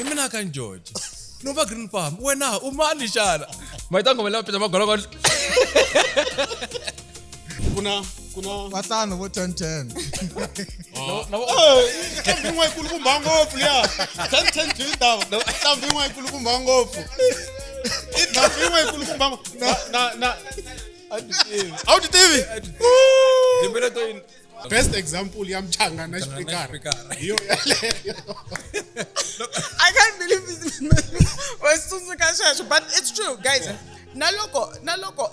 Mina kan George. Nova Green Farm. Wena umali shana. Mayitango mela phetha magologolo. Kuna Bahlanu bo 1010. Mhlambi in'we ikulukumba ngopfu liya 10 Tuesday mhlambi in'we ikulukumba ngopfu mhlambi in'we ikulukumba na how did TV Dimbele to in best example ya mchanga na xipikara hiyo yaleyo I can't believe this. But it's true, guys. Naloko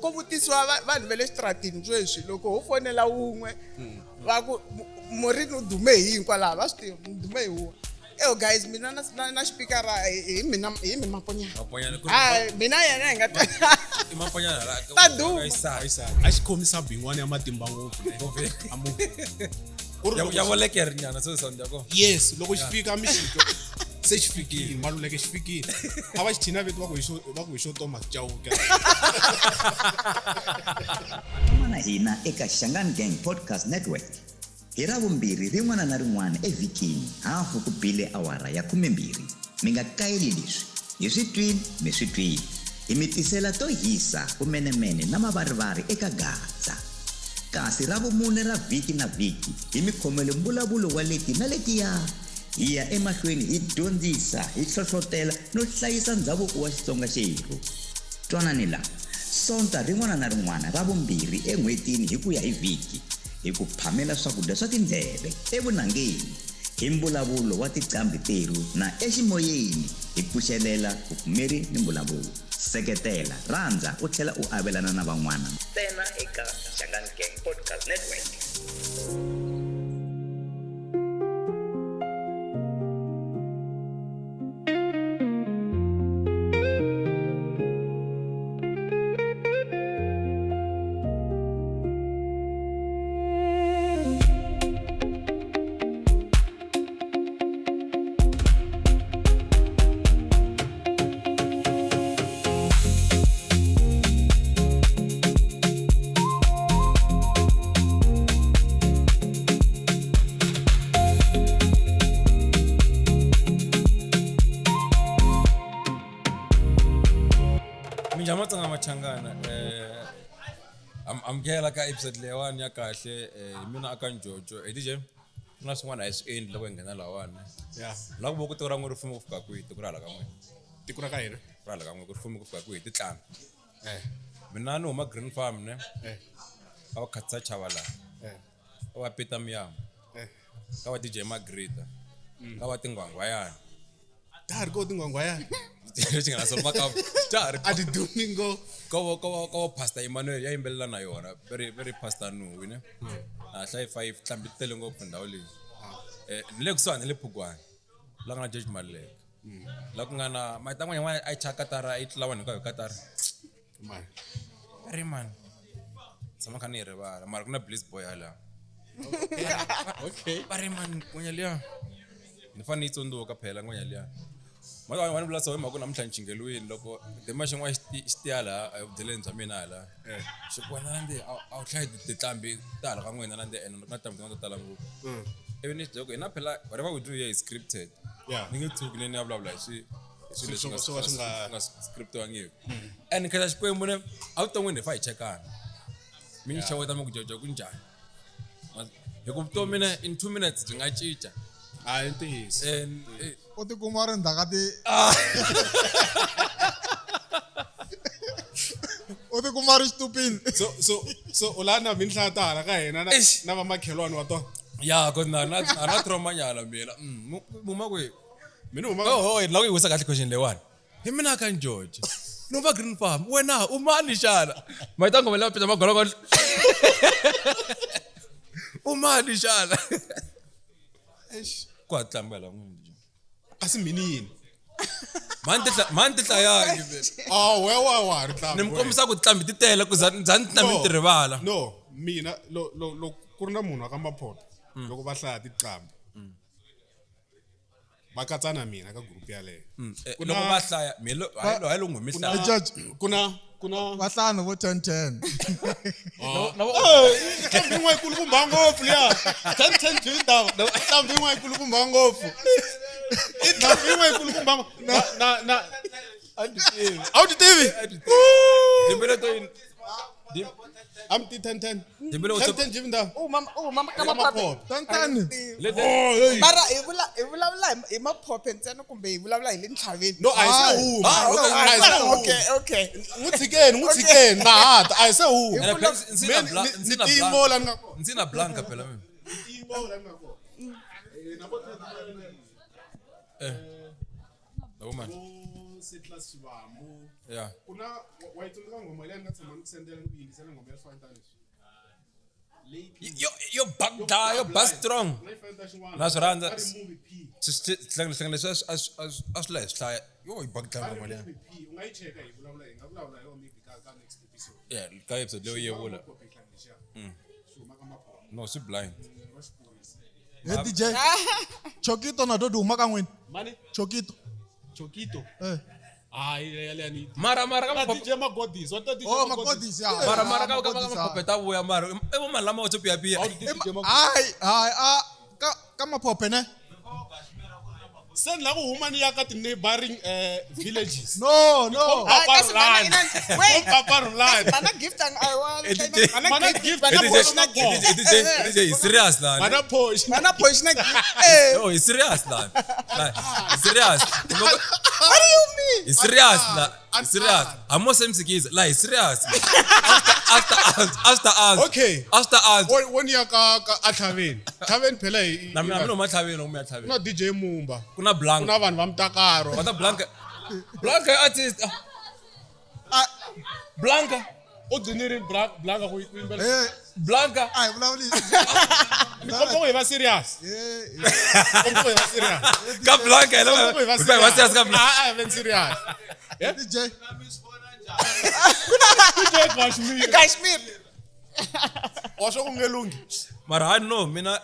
ko vutisiwa vanhu vele xitratini sweswi loko ho fonela wun'we va ku Maureen u dume hi hinkwalaho va swi tiva dume hi wun'we guys mina na xipikara hi mina maponyana mina yena hi nga i maponyana la ta duma a xi khomisa bin'wana ya matimba ngopfu ya volekeri nyana so sound yako yes loko xi fika mixito se xi fikile maluleke xi fikile a va xi thina veti va ku hi xo toma xicawuka Mana hina eka Xangani Gang Podcast Network. Hi Ravumbirhi rin'wana na rin'wana evhikini hafu ku bile awara ya 12. Mi nga kayeli leswi. Hi swi twini mi swi twini. Hi mi tisela to hisa kumenemene na mavarivari eka Gaza. Kasi Ravumune ra vhiki na vhiki hi mi khomele mbulavulo wa leti na letiya. Hi ya emahlweni hi dyondzisa hi hlohlotela no hlayisa ndhavuko wa Xitsonga xerhu. Twanani la sonta rin'wana na rin'wana Ravumbirhi en'hwetini hi ku ya hi vhiki hi ku phamela swakudya swa tindleve evunangeni hi mbulavulo wa tiqambi teru na eximoyeni hi pfuxelela vupfumeri ni mbulavulo seketela rhandza u tlhela u avelana na van'wana ntsena eka Xangani Gang Podcast Network. Matsanga machangana amkela ka episode lewani ya kahle mina Akani Jojo DJ kuna swin'wana hi swi endli loko hi nghena lawani yeah la ku voko to ra n'we rifumo ku fika kwihi ku rhala ka n'we tikura ka hina rhala ka n'we ku rifumo ku fika kwihi titlanga mina ni huma Green Farm ne ka va khatsa chavala ka va Peter Miyama ka va DJ Margarita ka va Tingwangwayana dar go tingwangwayana lexi nga na solo maka tari a di domingo ko pastor Emmanuel ya yimbelela na yona very pastor no ne a hlai 5 hlambi tele ngopfu ndawo leyi ni le kusuhani le Phukwana la nga na George Malek la ku nga na mayitan'wana a chaka katara a tlula vanhu ka katara man sama khani rivala mara ku na Bliss Boy hala okay man ngonya liya ni fane ni tsondoka phela ngonya liya mara wani bula sawe makuna mhlantshingelweni loko demashe ngwa xitiyala a vudeleni bya mina hala xikwana nande a hlaya titlambi tala ka n'wina nande ene na tlambi to tala ngopfu even if joke ina phela whatever we do here is scripted ni nge tsuki ni ya vulavula hi swilo leswi nga scriptiwangiki and khetha xikwembu ne a vuton'wini hi fa hi chekana mi ni xeweta mi ku Jojo ku njhani hi ku vutomi ne in 2 minutes byi nga cinca ntiyiso O ti kuma ri ndhakati o ti kuma ri xitupini so ulana minhla tala ka hina na va makhelwani wa tona ya ko na trauma nyala mina muma kwe mina uma la ku yisa kahle question lewani hi mina Akani George Nova Green Farm wena umali shana mayitango mela phetha magologolo umali shana kwa tlambela n'wini kasi minini man ti hlaya wa ri tlamba ni mkomisa ku tlambi ti tele ku za tlambi ti rivala no mina lo ku ri na munhu aka maphoto loko va hlaya tiqambi va katsana mina ka group yaleyo loko va hlaya milo hayi lo ngumi hlaya George kuna bahlanu bo 1010 hlambi in'we ikulukumba ngopfu liya 10 Tuesday hlambi in'we ikulukumba ngopfu Intambi yin'we yikulu ku mbanga. Na. How did David? Dimbele to in. I'm 10. Dimbele o 10 jivinda. mama ka Eka maphope maphope. Tantani. mara hi vulavula hi maphope ntsena kumbe hi vulavula hi le ntlhaveni No, I say who. I say who. okay Ngutsikeni mahata. I say who. Ntsina blanca phela mina. No man. Yeah. Kuna wayitulika ngoma ile ngathema ngikusendela ngiyisela ngoma yefantani. Yo bagda, yo bas strong. Nasranda. Sihlangana asla isihlaya. Yo ibagda ngoma le. Ungayicheka yivulavula ngabulawula yo maybe ka next episode. Yeah, ka episode leyo yebula. No, si blind. Hey DJ. Chokito na do duma ka n'wina. Mani? Chokito. Chokito. Eh. Ni. Mara ka DJ Magodis. What DJ Oh, makodisi ya. Mara ka popeta vuya mara. Ebo malama o tsopia pia. Ai, ka maphope ne. Send la go humani ya ka neighboring villages. No. kasi wait Papa Rulani. mana gift ang I want Mana gift. DJ is serious man. Mana push. mana push na Oh, it's serious man. It's serious. what do you mean It's serious man. It's serious. I'm not saying it's like serious. After us. Okay. After us. When ya ka athaveni. Thaveni phela hi. Na mina no mathaveni no mathaveni. No DJ Mumba. Kuna blanca. Kuna vanhu va mutakaro. What blanca? Blanca artist. Blanca. O dziniri Blanca go yimbela. Eh, Blanca. ai vulavuli. Kompo hi va serious. Kompo hi va serious. Ka Blanca la. Kompo hi va Va serious ka Blanca. Ah, ben serious. DJ. DJ Kashmir. Kashmir Washo kungelungi. Mara I know mina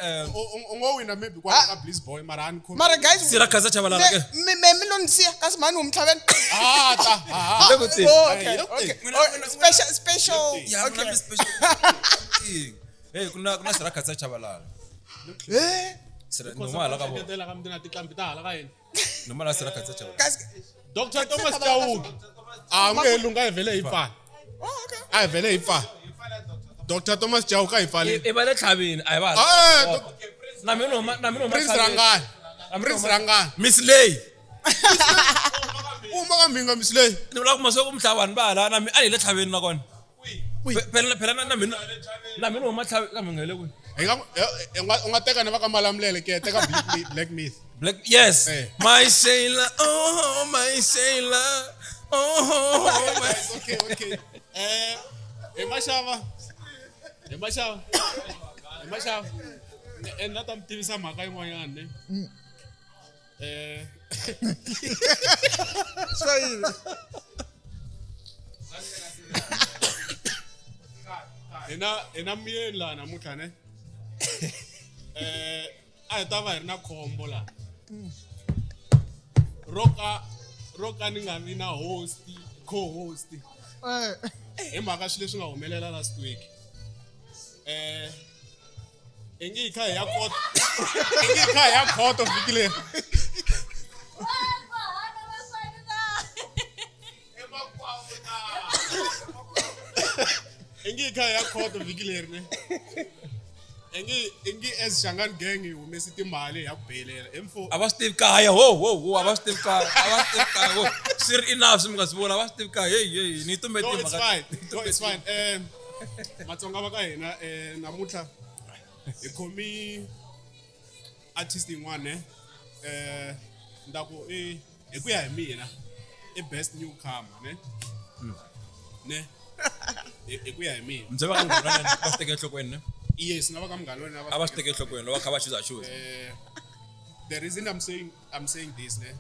Ungowina maybe kwa Bliss Boy mara ani khona. mara guys sira kaza chabalala ke. me lo nisiya kasi mani umtlhaveni Lokuthi. special Yeah, okay kuna special. Hey, kuna sira kaza chabalala. Sira normal ka bo. Ngitela ka mntina tiklambita la ka yena. Normal sira kaza chabalala. guys Dr. Thomas Chauke. Ngelunga evele ifana. oh okay Ay vele ifana. Dr. Thomas Chauke ayifale. Ebale thabeni ayibazi. Na mina Prince Rangani. Prince Rangani. Miss Lay. Uma kaminga misley. Nibula kuma sokumhlabani bala nami alele thabeni na kona. Phela na mina umathabe kamngele ku. Ungateka naba kamalamlele ke teka Black Myth. Black yes. Eh. My Sheila. Oh my Sheila. Oh my. Okay. Emashava. Nata mtivisa mhaka yin'wanyana ne. Swahili. Ena miyeni la namuntlha ne. A hi ta va hi ri na khombo la. Roka ni nga vi na co-host. Hi mhaka swilo leswi nga humelela last week. Engi kha ya khoto fikile. Engi kha ya khoto fikile ne. Engi as Xitsonga gang humesi timali ya ku belela. M4 Aba Steve Kaya. Ho aba Steve Kaya. Sir enough simga sibona aba Steve Kaya. Hey ni to meti No, maka. it's fine. Matsonga va ka hina namuntlha hi khomi artist yin'wana ndaku hi ku ya hi mina i best newcomer ne hi ku ya hi mina Mzeba kangana ba steke hlokweni ne. yes na va ka mngani wena Aba steke hlokweni lo kha ba choose choose. the reason I'm saying this ne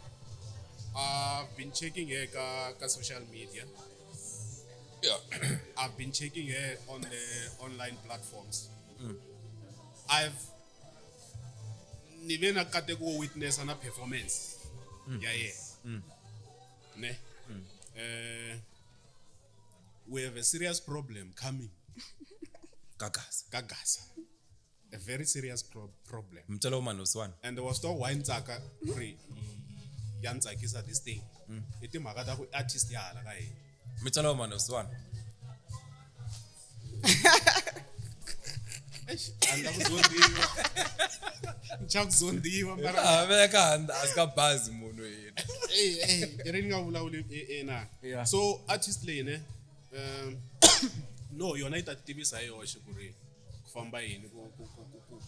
I've been checking her ka social media. Yeah. I've been checking her on the online platforms. Ni vena kate go witness ana performance. Yeah. Ne. We have a serious problem coming. Gagas. Gaza. a very serious problem. Mtshela umani uswan. And there was no wine tsaka kuri yantsakisa this thing. Iti mhaka ta ku artist ya hala ka hina. Mtshela umani uswan. Andakuzondiwa. Nchakuzondiwa mara. Veka handa asika bazi munhu yena. Eri nga vulavuli na. Yeah. So artist leyi ne no yona yi ta tivisa hi yoxe ku ri ku famba yini ku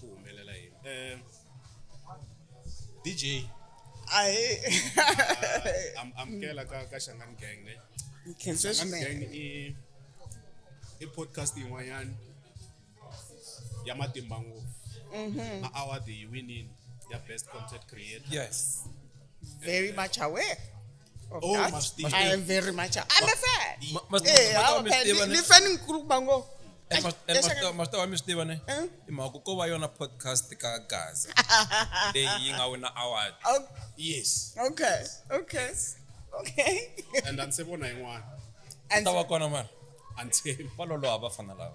humelela yini. DJ amkela ka Xangani Gang ne. Xangani Gang i podcast yin'wanyana ya matimba ngopfu. A award yi winning ya best content creator. Yes. Very much aware of Oh, that. must I am very much aware. I'm a fan. Ni fan nkulu bango. Masta wa mi swi tiva ne i mhaka ko va yona podcast ka Gaza leyi nga wina award. Yes. Okay. And then sebona yin'wana. And Ta va kona mara Until va loloha vafana lava.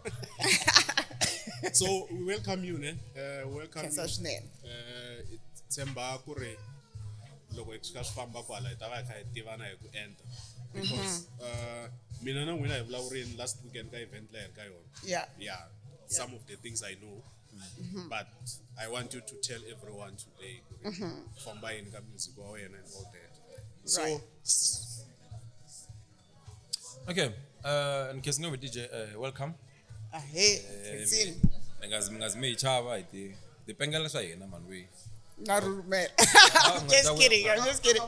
so we welcome you ne. Welcome that's such name. tshemba ku ri loko hi fika swi famba kwala hi ta va hi kha hi tivana hi ku enta because mina na n'wina hi vulavurini last weekend ka event leyi ka yona. Yeah, some of the things I know, but I want you to tell everyone today famba yini ka music wa wena and all that. So Right. Okay, in case no DJ, welcome. It's in. Ngazi me chava iti dipengela swa yena man we. Narume. Just kidding. I'm just kidding.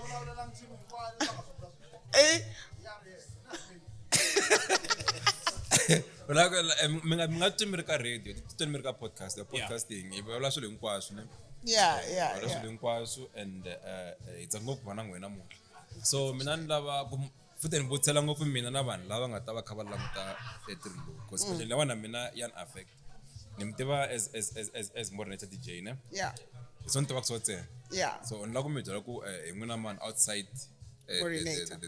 Minga timiri ka radio, timiri ka podcast, the podcasting. Ibola swilo hinkwaswo ne. Yeah. Swilo hinkwaswo and it's ngopfu vana n'wina munhu. So mina ni lava ku futhi ni vutsela ngopfu mina na vanhu lava nga ta va kha va languta etirhi lowu because especially lava na mina yan affect. Ni mtiva as Maureenator DJ ne. Yeah. It's on tiva ku tsotse. Yeah. So ni la ku mi byela ku hi n'wina man outside Maureenator.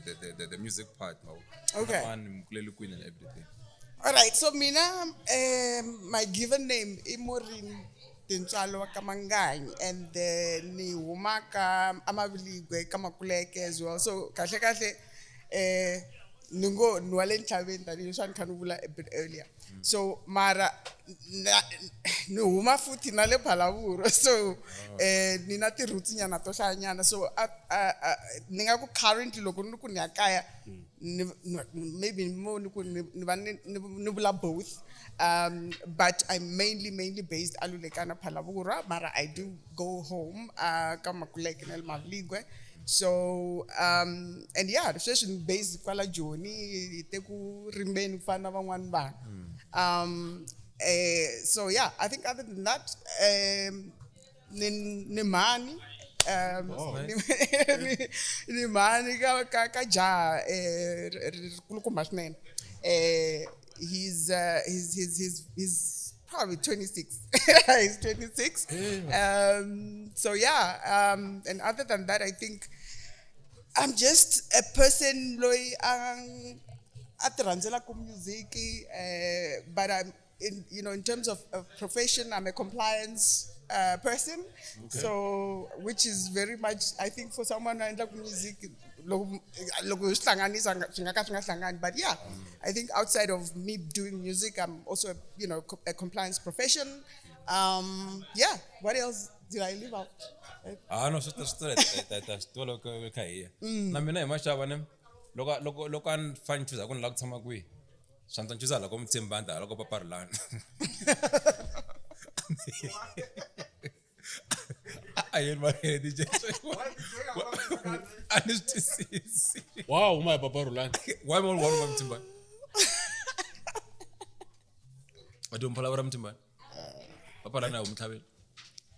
the music part now. Okay. Man mkuleli queen and everything. All right. So mina, my given name is Maureen Tintswalo wa Kamangani, and ni huma ka Amaviligwe ka Makuleke as well. So kahle ningo nwale nhlabeni tani leswi ni khani vula a bit earlier. So mara ni huma futhi na le Phalavuro, so ni na ti roots nyana to hlayanyana. So ni nga ku currently loko ni ku ni ya kaya maybe more ni ku ni vula both. But I'm mainly based Alulekana Phalavuro, mara I do go home ka Makuleke na le Maviligwe. So and yeah, the session based kwala Joni iteku rimbeni kufana van'wana vanhu. So yeah, I think other than that, ni mani ni mani ka ja kulukumba swinene. He's probably 26. He's 26. So yeah, and other than that, I think I'm just a person loyi atranzela ku music, but I'm in terms of profession, I'm a compliance person. Okay. So which is very much, I think, for someone who like music, but yeah, I think outside of me doing music, I'm also a compliance profession. Yeah, what else did I leave out? No, that's tolo ko kai. Na mina hi mashava ne. Loko an fan chuza kun la ku tshama kwi. Swantswa chuza la ko mtsimbanda loko paparulana. Ayen ma DJ. Anesthesia. Wow, my paparulana. Why more one mtsimba? Adum phala wara mtsimba. Paparulana umthabela.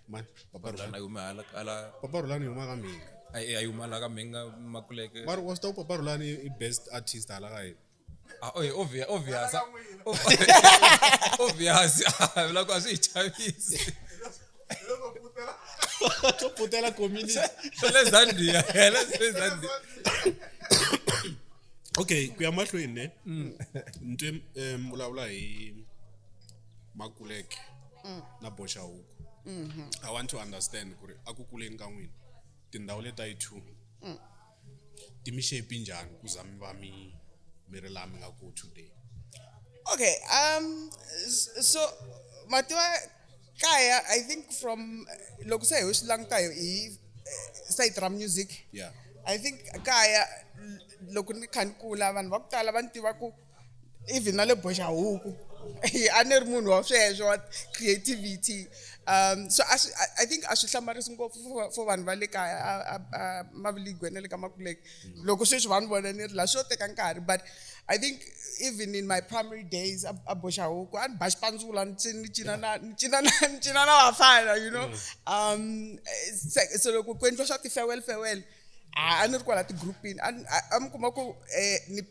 Man, Paparulana umala ala paparulana yuma ka minga. ay umala ka minga Makuleke. But was the paparulana i best artist ala ka hina? Obvious. Obvious. Like I say, Chinese. Putela community. Let's end. Okay, kuya mahlweni ne. Ntwe vulavula hi Makuleke. na boxa huku. I want to understand ku ri aku kuleni ka n'wina tindhawu leta yi two ti mi shape njhani ku za mi va mi ri laha mi nga ku today. Okay, so Matua Kaya, I think from loko se hi swi languta hi side drum music. Yeah. I think Kaya loko ni kha ni kula vanhu va ku tala va ni tiva ku even na le boxa huku a ni ri munhu wa sweswo wa creativity. So I think a swi hlamarisi ngopfu for vanhu va le kaya Maviligwe na le ka Makuleke loko sweswi vanhu vona ni ri la swo teka nkarhi, but I think even in my primary days a boxa huku a ni ba xipandzula ni cina na vafana, you know. So loko ku endliwa swa ti farewell a ni ri kwala ti-groupini a mi kuma ku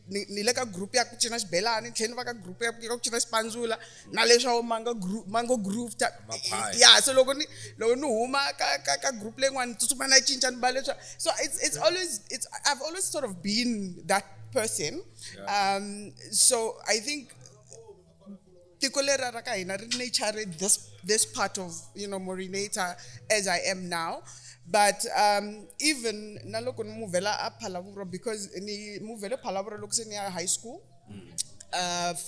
ni le ka group ya ku cina xibelani ni tlhela ni va ka group ya ku cina xipandzula na leswawo mango groove yeah. So loko ni huma ka group leyin'wana ni tsutsuma na cinca ni ba leswa. So I've always sort of been that person. So I think tiko lera ra ka hina ri nature this part of, you know, Maureenator as I am now. But even naloko ni muvela a Phalaborwa, because ni muvele Phalaborwa loko se ni ya high school,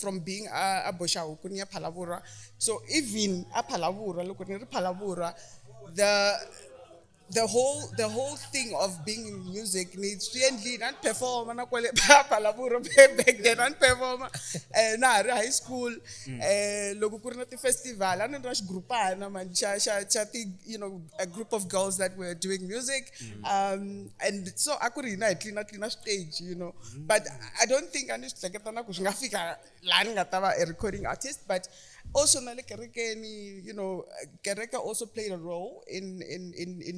from being a boxa huku ni ya Phalaborwa. So even a Phalaborwa loko ni ri Phalaborwa, the whole thing of being in music needs friendly and perform na kwale Phalaborwa back then and perform na high school loko ku ri na ti festival ani ra xigroup-ana man cha ti, you know, a group of girls that were doing music, and so a ku ri hina hi tlina stage, you know. But I don't think ani swi hleketana ku swi nga fika laha ni nga ta va a recording artist. But also na le kerekeni, you know, kereke also played a role in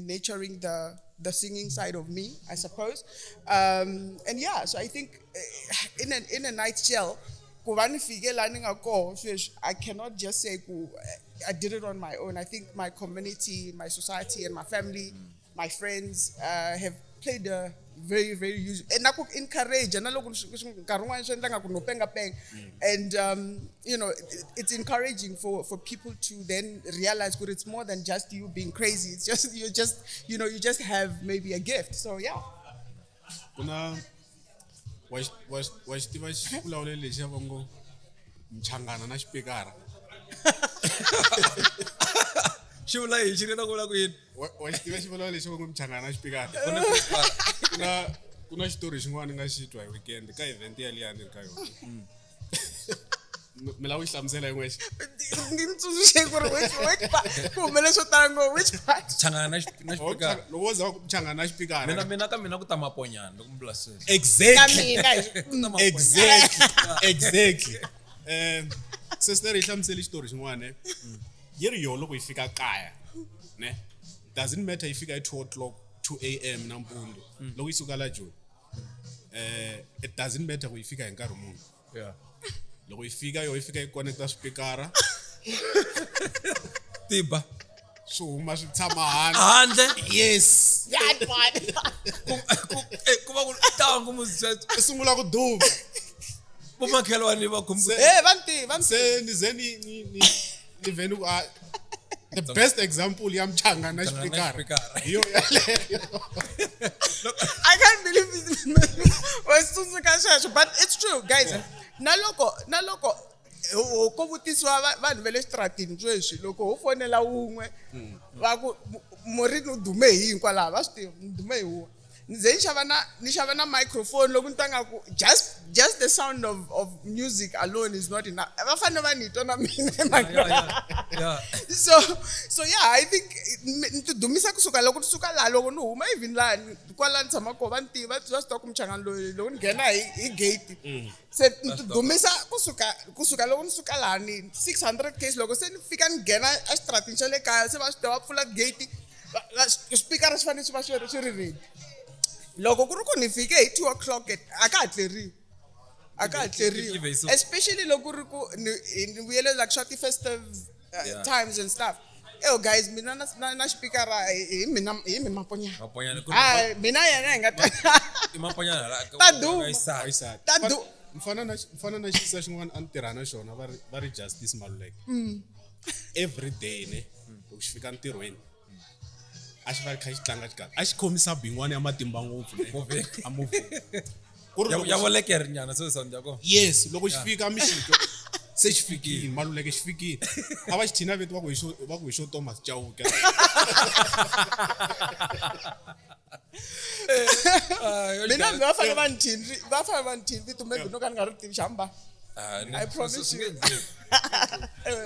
nurturing the singing side of me, I suppose. And yeah, so I think in a nutshell, I cannot just say I did it on my own. I think my community, my society, and my family, my friends have played a very, very huge, and I could encourage, and you know, it's encouraging for people to then realize that it's more than just you being crazy. It's just you know, you just have maybe a gift. So yeah. wa xitiva xivulavulelo lexi va ngo mchangana na xipikara. xi vula hi xi reta ku vula ku yini? Wa xitiva xivulavulelo lexi va ngo mchangana na xipikara. Ku na xitori xin'wana nga xi twa hi weekend ka event ya liya ni ri ka yona. Mi lava ku hlamusela hi n'wexe? Ni tsundzuxe ku ri ku humelela swo tala ngopfu, which part? Changana na xipikara. Loko wo za ku mchangana na xipikara. Mina ka mina ku ta maponyana loko mi vula sweswo. Exactly. Sister hi hlamuseli xitori xin'wana yi ri yo loko yi fika kaya ne doesn't matter yi fika hi 2 AM nampundzu loko yi suka la Joni it doesn't matter ku yi fika hi nkarhi muni. Yeah. Loko yi fika yi connecta swipikara Tiba swi huma swi tshama handle. Yes. That one. ku va ku tangu muzet I sungula ku duba vomakhelwani va khumbu. Vanti. se ni ze ni veni the best example ya mchanga na xipikara yo yaleyo. I can't believe it. But it's true, guys. Naloko ko vutisiwa vanhu va le xitratini sweswi loko ho fonela wun'we va ku Maureen u dume hi kwalaho va swi tiva ni dume hi wun'we ni ze ni xava na microphone loko ni tanga ku just the sound of music alone is not enough. Va fanele va ni twa na mina. Yeah. So yeah, I think ni dumisa kusuka loko ni suka la loko ni huma even la kwala ni tshama ko va ni tiva va swi tiva ku mchangani loyi loko ni nghena hi gate se ni dumisa kusuka loko ni suka la ni 600 case loko se ni fika ni nghena a xitratini xa le kaya se va swi tiva va pfula gate speaker swi fanele swi va swi ri ready. Loko ku ri ku ni fike hi 2 o'clock a ka ha tleriwi especially loko ku ri ku ni vuyele like short festive times and stuff. Yo guys, mina na speaker hi mi maponyana. Maponyana. Mina yena nga ta. Maponyana la. Mfana na xisa xin'wana a ni tirha na xona va ri Justice Maluleke. every day ne loko xi fika ntirhweni a xi va kha xi tlanga xikari a xi khomisa bingwana ya matimba ngopfu ne a movie ya volekeri nyana so sound yako yes loko xi fika mixito se xi fikile maluleke xi fikile a va xi thina veti va ku hi xo Thomas Chauke mina va fana va nthinzi tu maybe no ka ni nga ri tivi xamba I promise you.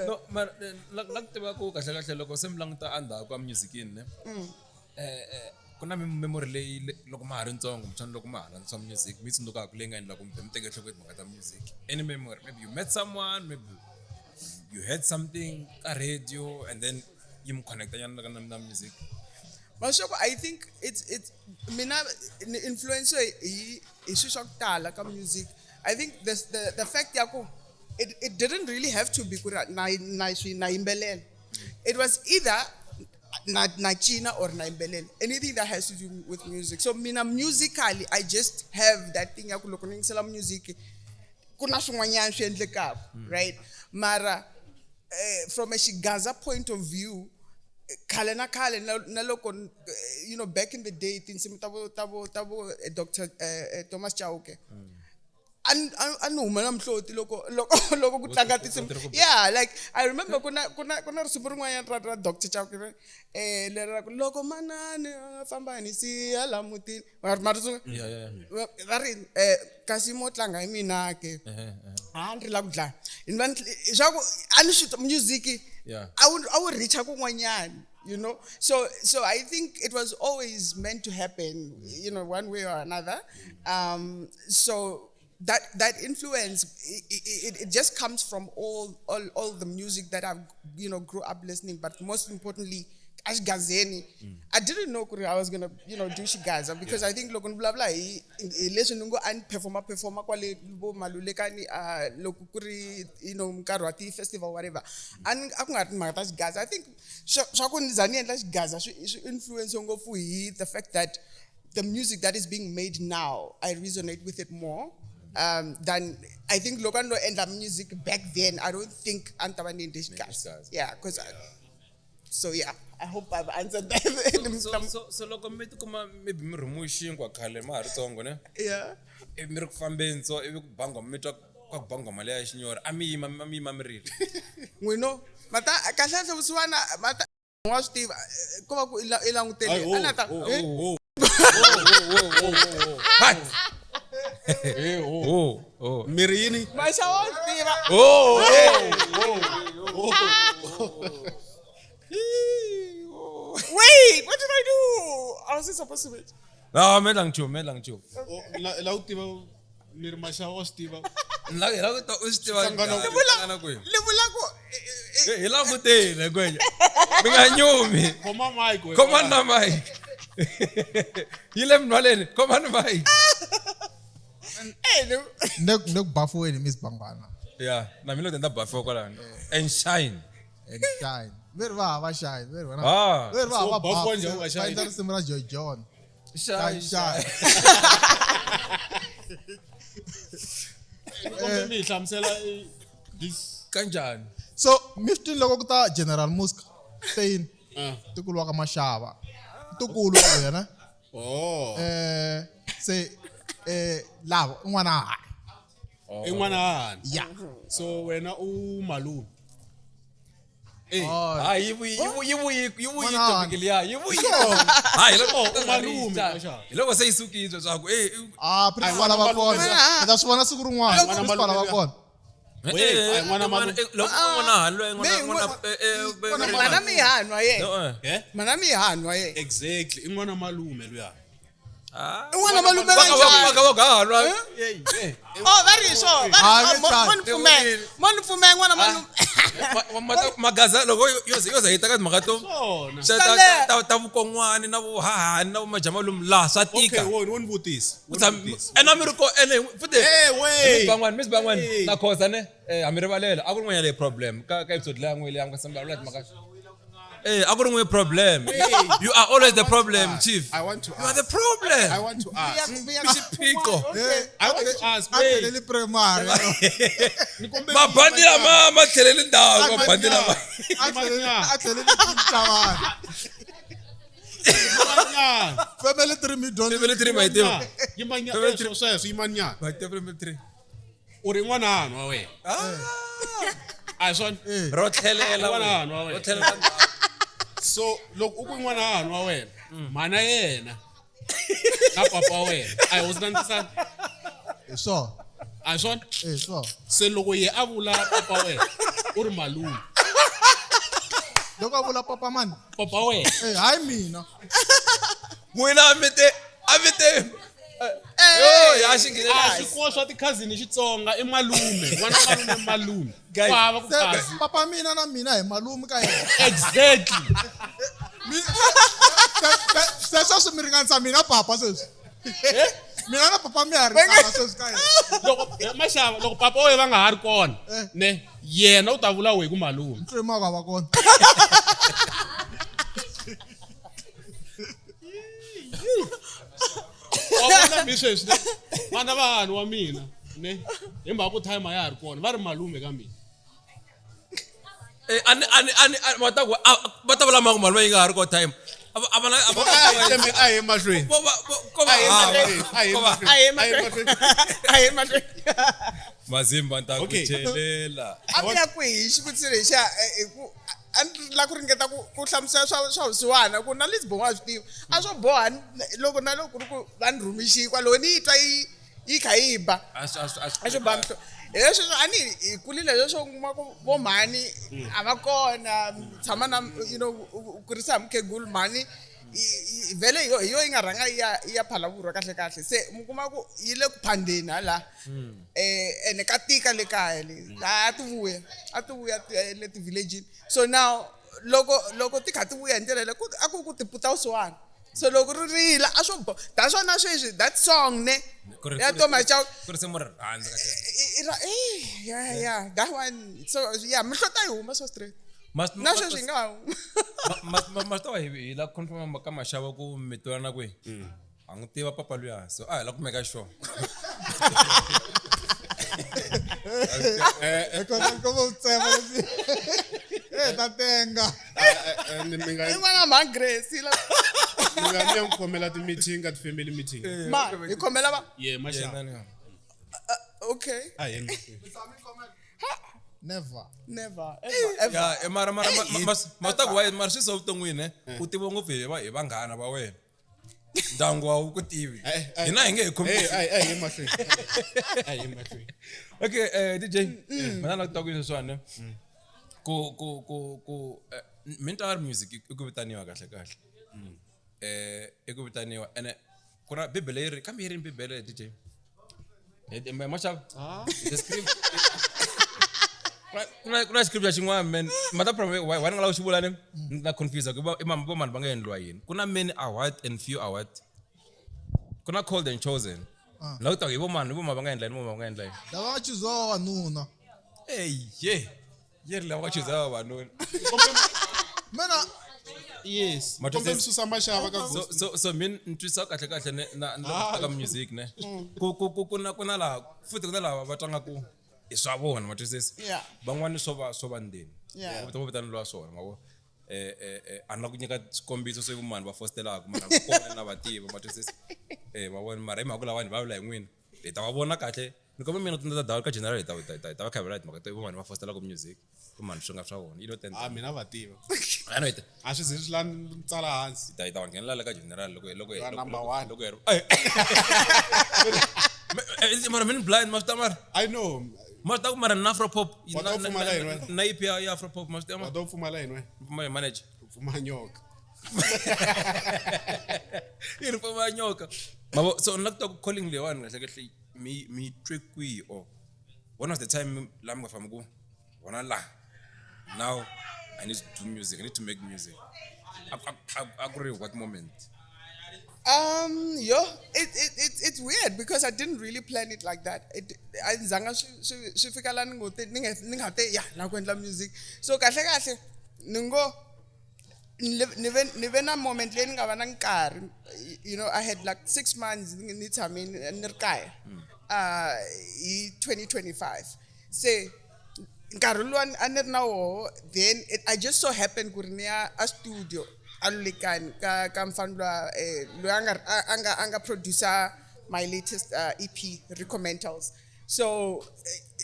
No, maar lang tiva ku kahle loko se mi languta andhaku ka music ne ku na memory leyi loko ma ha ri ntsongo mchana loko ma ha rhandza music mi tsundzuka ku leyi nga endla ku mi teke enhlokweni mhaka ta music any memory maybe you met someone maybe you heard something ka radio and then yi mi connecta nyana na music. Mashoko, I think it's mina influence hi swilo swa ku tala ka music. I think the fact yako it didn't really have to be na imbelela. It was either na China or na imbelela. Anything that has to do with music. So mina musically I just have that thing yako loko ningisela music kuna swin'wanyana swi endlekaka, right? Mara from a Gaza point of view khale na loko you know back in the day tinsimu tabo Dr. Thomas Chauke anuma namhloti loko ku tlanga tinsimu yeah like I remember kuna risimu rin'wanyana ra Dr. Chauke lera loko manani famba ni si hala mutini vari kasi mo tlanga hi mina ke handri la ku dlaya invan ani music yeah I would reach kun'wanyana, you know. So I think it was always meant to happen, you know, one way or another. So that influence it just comes from all the music that I've, you know, grew up listening, but most importantly as Gazeni, I didn't know I was gonna, you know, do Gaza because I think look blah blah listen ngo and performer kwale bo malulekani lokukuri, you know, Mkarwati festival whatever and akungathi makathi Gaza. I think shakunizani and Gaza influence ngofu the fact that the music that is being made now I resonate with it more than I think lokando and the music back then. I don't think antabani Gaza. Yeah, because so yeah, I hope I've answered that. So loko mi tikuma maybe mi rhumu xinkwa khale ma ha ri tsongo ne Yeah. ivi mi ri ku fambeni so ivi ku bangwa mi twa kwa ku bangwa mali ya xinyori a mi yima mi rili N'wino mata kahle vusiwana mata wa swi tiva ko va ku i langutele anata miri yini Masha wa swi tiva Wait, what did I do? I wasn't supposed to wait. no me lang chu la utiva miri masha wa stiva la ku ta u swi tiva ngana ku Livula ko hi langutele kwenye mi nga nyumi khoma mic we khoma na mic yile mnwaleni khoma na mic Nek bafu weni Miss Bangwana. yeah na mina tenda buffalo kwalani and shine And shine. Where va shine? Where va? ah Where va So, va bafu bafu? wanje wa shine. Find simra Jojo. shine Shine. kombe mi hlamsela this kanjani So, miftin loko kuta General Musk. Stein. Tukulu waka mashava. Tukulu yana. oh Say lavo ngwana. in'wana Yeah. so wena u malume Oh. ah yivu Mana- topic liya yivu ha malume Masha. loko se isukizwe swaku Principal va kona. Da swona siku rin'wana. Principal va kona. n'wana mana mi hanwa ye. eh Mana mi hanwa ye. exactly in'wana malume luya Un'wana malume kanjani? Oh, very sure. Mon fume n'wana malume. magaza loko yoza hita ka timhaka to sona ta vukon'wani na vuhahani na vumajamalumu laha swa okay tika woni vutisi ena mi ri ko ene futhi wait Miss Bangwani na khosa ne a mi rivalela a ku ri n'wanyana leyi problem ka episode leyi ya n'wile ya nga sambala timhaka Hey, I couldn't win problem. You are always the problem, chief. I want to You are the ask. problem. I want to ask. Pico. I want to ask. Athelele primary. Mabandi lama thelele ndawo mabandi lama. Athelele tinhlabana. Family 3 million. Level 3 maiteo. Yimanya sweswo yimanya. Maiteo level 3. Uri n'wana hano wa wena. A swona. Ro tlhelela N'wana wa wena. So loko u ku n'wana hano wa wena, mana yena na papa wa wena. A hi hosinantisana. So. A swona. So. Se loko ye a vula papa wa wena, u ri malume. Loko avula papa man. Papa wa wena. Hayi mina. N'wina avite. Yo, ya xingile. A swikowa swa ti-cousin hi Xitsonga i malume. N'wana malume. Hava ku cousin. Papa mina na mina hi malume ka yena. Exactly. Sweswo swi mi ringanisa mina papa sweswi. Mina na papa mi ha ringana sweswi ka yena. Loko papa wa wena va nga ha ri kona, ne yena u ta vula we ku malume. Ntswima ka va kona. Wabona mi sweswi ne vana vanhu wa mina ne hi mhaka ku time ya ha ri kona va ri malume ka mina. Ani mataku bata vula mangu mali yi nga ha ri ko time. Abana A hi mahlweni. Aye mahlweni. Mazimba nta ku chelela. A mi ya kwihi xivutiso lexa a ni la ku ringeta ku hlamusela swa vusiwana ku na Lisbon wa swi tiva a swo boha loko na loko ku va ni rhumixikwa loko ni yi twa yi kha yi ba a swo ba mihlo leswi a ni hi kulile leswo kuma ku vo mhani a va kona tshama na u kurisa hi mukhegulu mhani vele hi yo yi nga rhanga yi ya phalavurwa kahle kahle se mi kuma ku yi le ku phandeni hala ene ka tika le kaya le a ti vuya le ti-villageni so now loko ti kha ti vuya hi ndlela leyi a ku ti puta vusiwana so loko ri rila a swo da swona sweswi that song ne ya Thomas Chauke Ku ri simu ri rhandza ka yeah that one so yeah mi hlota yi huma so straight na sweswi hi nga Mastawa hi la confirm ka Mashava ku mi twana kwihi. A n'wi tiva papa luya so a hi la ku meka sure. Como tsema lesi. Tatenga. Mi nga i n'wana mhani Grace mi ya khomela ti-meeting ka ti-family meeting. ma hi khomela va Yeah, Mashava. okay A hi Never. never ever Ya mara Mastaku wa mara swi so vuton'wini ne u tiva ngopfu hi vanghana va wena. Ndyangu wa wu ku tivi. Hina hi nge hi khomi. A hi mahlweni. Okay, DJ. Mana na ku twa ku sweswiwani. Ku mental music i ku vitaniwa kahle kahle. I ku vitaniwa ene ku na bibele yi ri kambe yi ri bibele DJ. Mashava. The script. Kuna script ya xin'wana man. Mata problem why ni nga la ku xi vula ne na confuse ku i mama va nga endliwa yini. Kuna many are white and few are white. Kuna called and chosen. La ku ta hi vo mani va nga endla yini. Lava chizowa wanuna. Ye lava va chuza vanhu. Mina Yes. Kombe Susa Mashava ka so min ntwisa kahle kahle ne na ka music ne. Kuna la futhi kuna la va tlanga ku i swa vona ma twisisa. Van'wani swo va ndeni. Vutomi vitani lwa swona mavo. A na ku nyika xikombiso swo vumani va fostelaka mara kona na vativa ma twisisa. Ma vona mara hi mhaka lavani va vula hi n'wina. Hi ta va vona kahle. Ni kombe mina tindza dawu ka general hi ta va cover right mhaka vumani va fostelaka music. Vumani swi nga swa vona. You know ten. mina va tiva. I know it. A swi zi swi la tsala hansi. Ta va nghenela ka general loko number 1. loko mara min blind mastamar. I know. Mastaku mara na afro pop. Wata pfumala yini we? Na ipi ya afro pop mastamar. Wata pfumala yini we? My manager. Pfuma nyoka. Iri pfuma nyoka. Mabo so nakutwa ku calling le one kahle kahle mi trick kwi or one of the time la mga fama ku wona la. Now I need to do music. I need to make music. I agree with what moment. It's weird because I didn't really plan it like that. I zanga swi fika la ni nga te ya la ku endla music. So kahle ningo ni ve na moment leyi ni nga va na nkarhi, you know, I had like 6 months ni tshame ni ri kaya hi 2025. Se nkarhi lowu a ni ri na woho, then I just so happened ku ri ni ya a studio a Lulekani ka mfana loyi a nga producer my latest EP Recommendals. So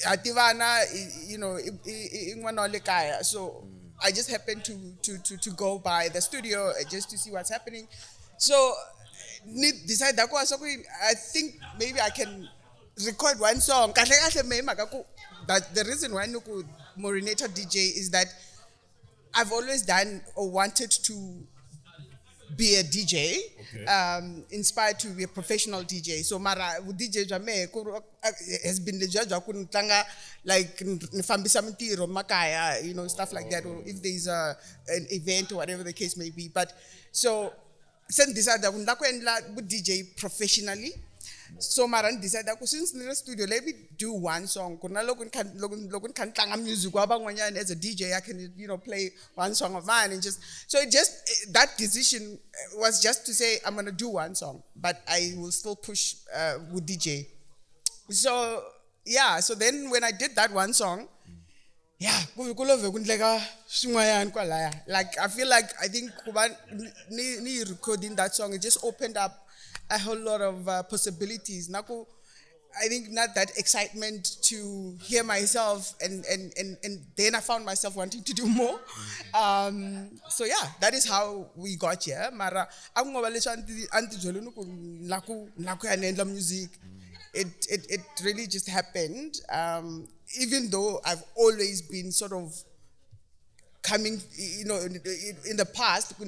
ativana, you know, n'wana wa le kaya. So I just happened to go by the studio just to see what's happening. So decide that I think maybe I can record one song. But the reason why nuku Maureenator DJ is that I've always done or wanted to be a DJ, inspired to be a professional DJ. So mara DJ jame has been the judge like nifambisa mtiro makaya, you know, stuff like that, or if there's an event or whatever the case may be. But so since decided that with DJ professionally, so Maran decided that since in the studio, let me do one song. Music as a DJ, I can, you know, play one song of mine and just so it just that decision was just to say I'm gonna do one song, but I will still push with DJ. So yeah, so then when I did that one song, yeah, like I feel like I think recording that song, it just opened up a whole lot of possibilities. Naku, I think not that excitement to hear myself and then I found myself wanting to do more. So yeah, that is how we got here. Mara music. It really just happened. Even though I've always been sort of coming, you know, in the past, I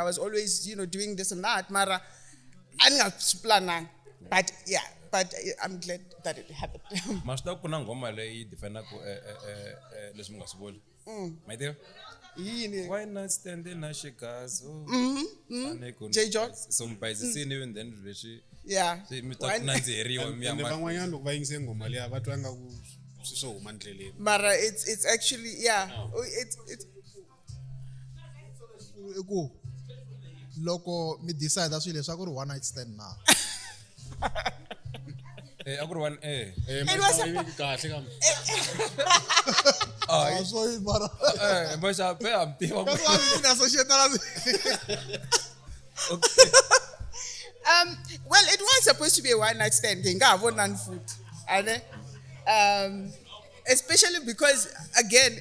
was always, you know, doing this and that. Mara, but yeah, but I'm glad that it happened. Masta kuna ngoma le defender ko leswi nga swi vula. My dear. Why not stand in a shikazo? Jojo. Some places see even then leswi. Yeah. Mara, it's actually, yeah. It's loko mi decide swilo leswaku ri one night stand na. Akuri one it was So it mara. but I'm Because I'm associated. okay. Well, it was supposed to be a one night stand thing. I want none food, and especially because again,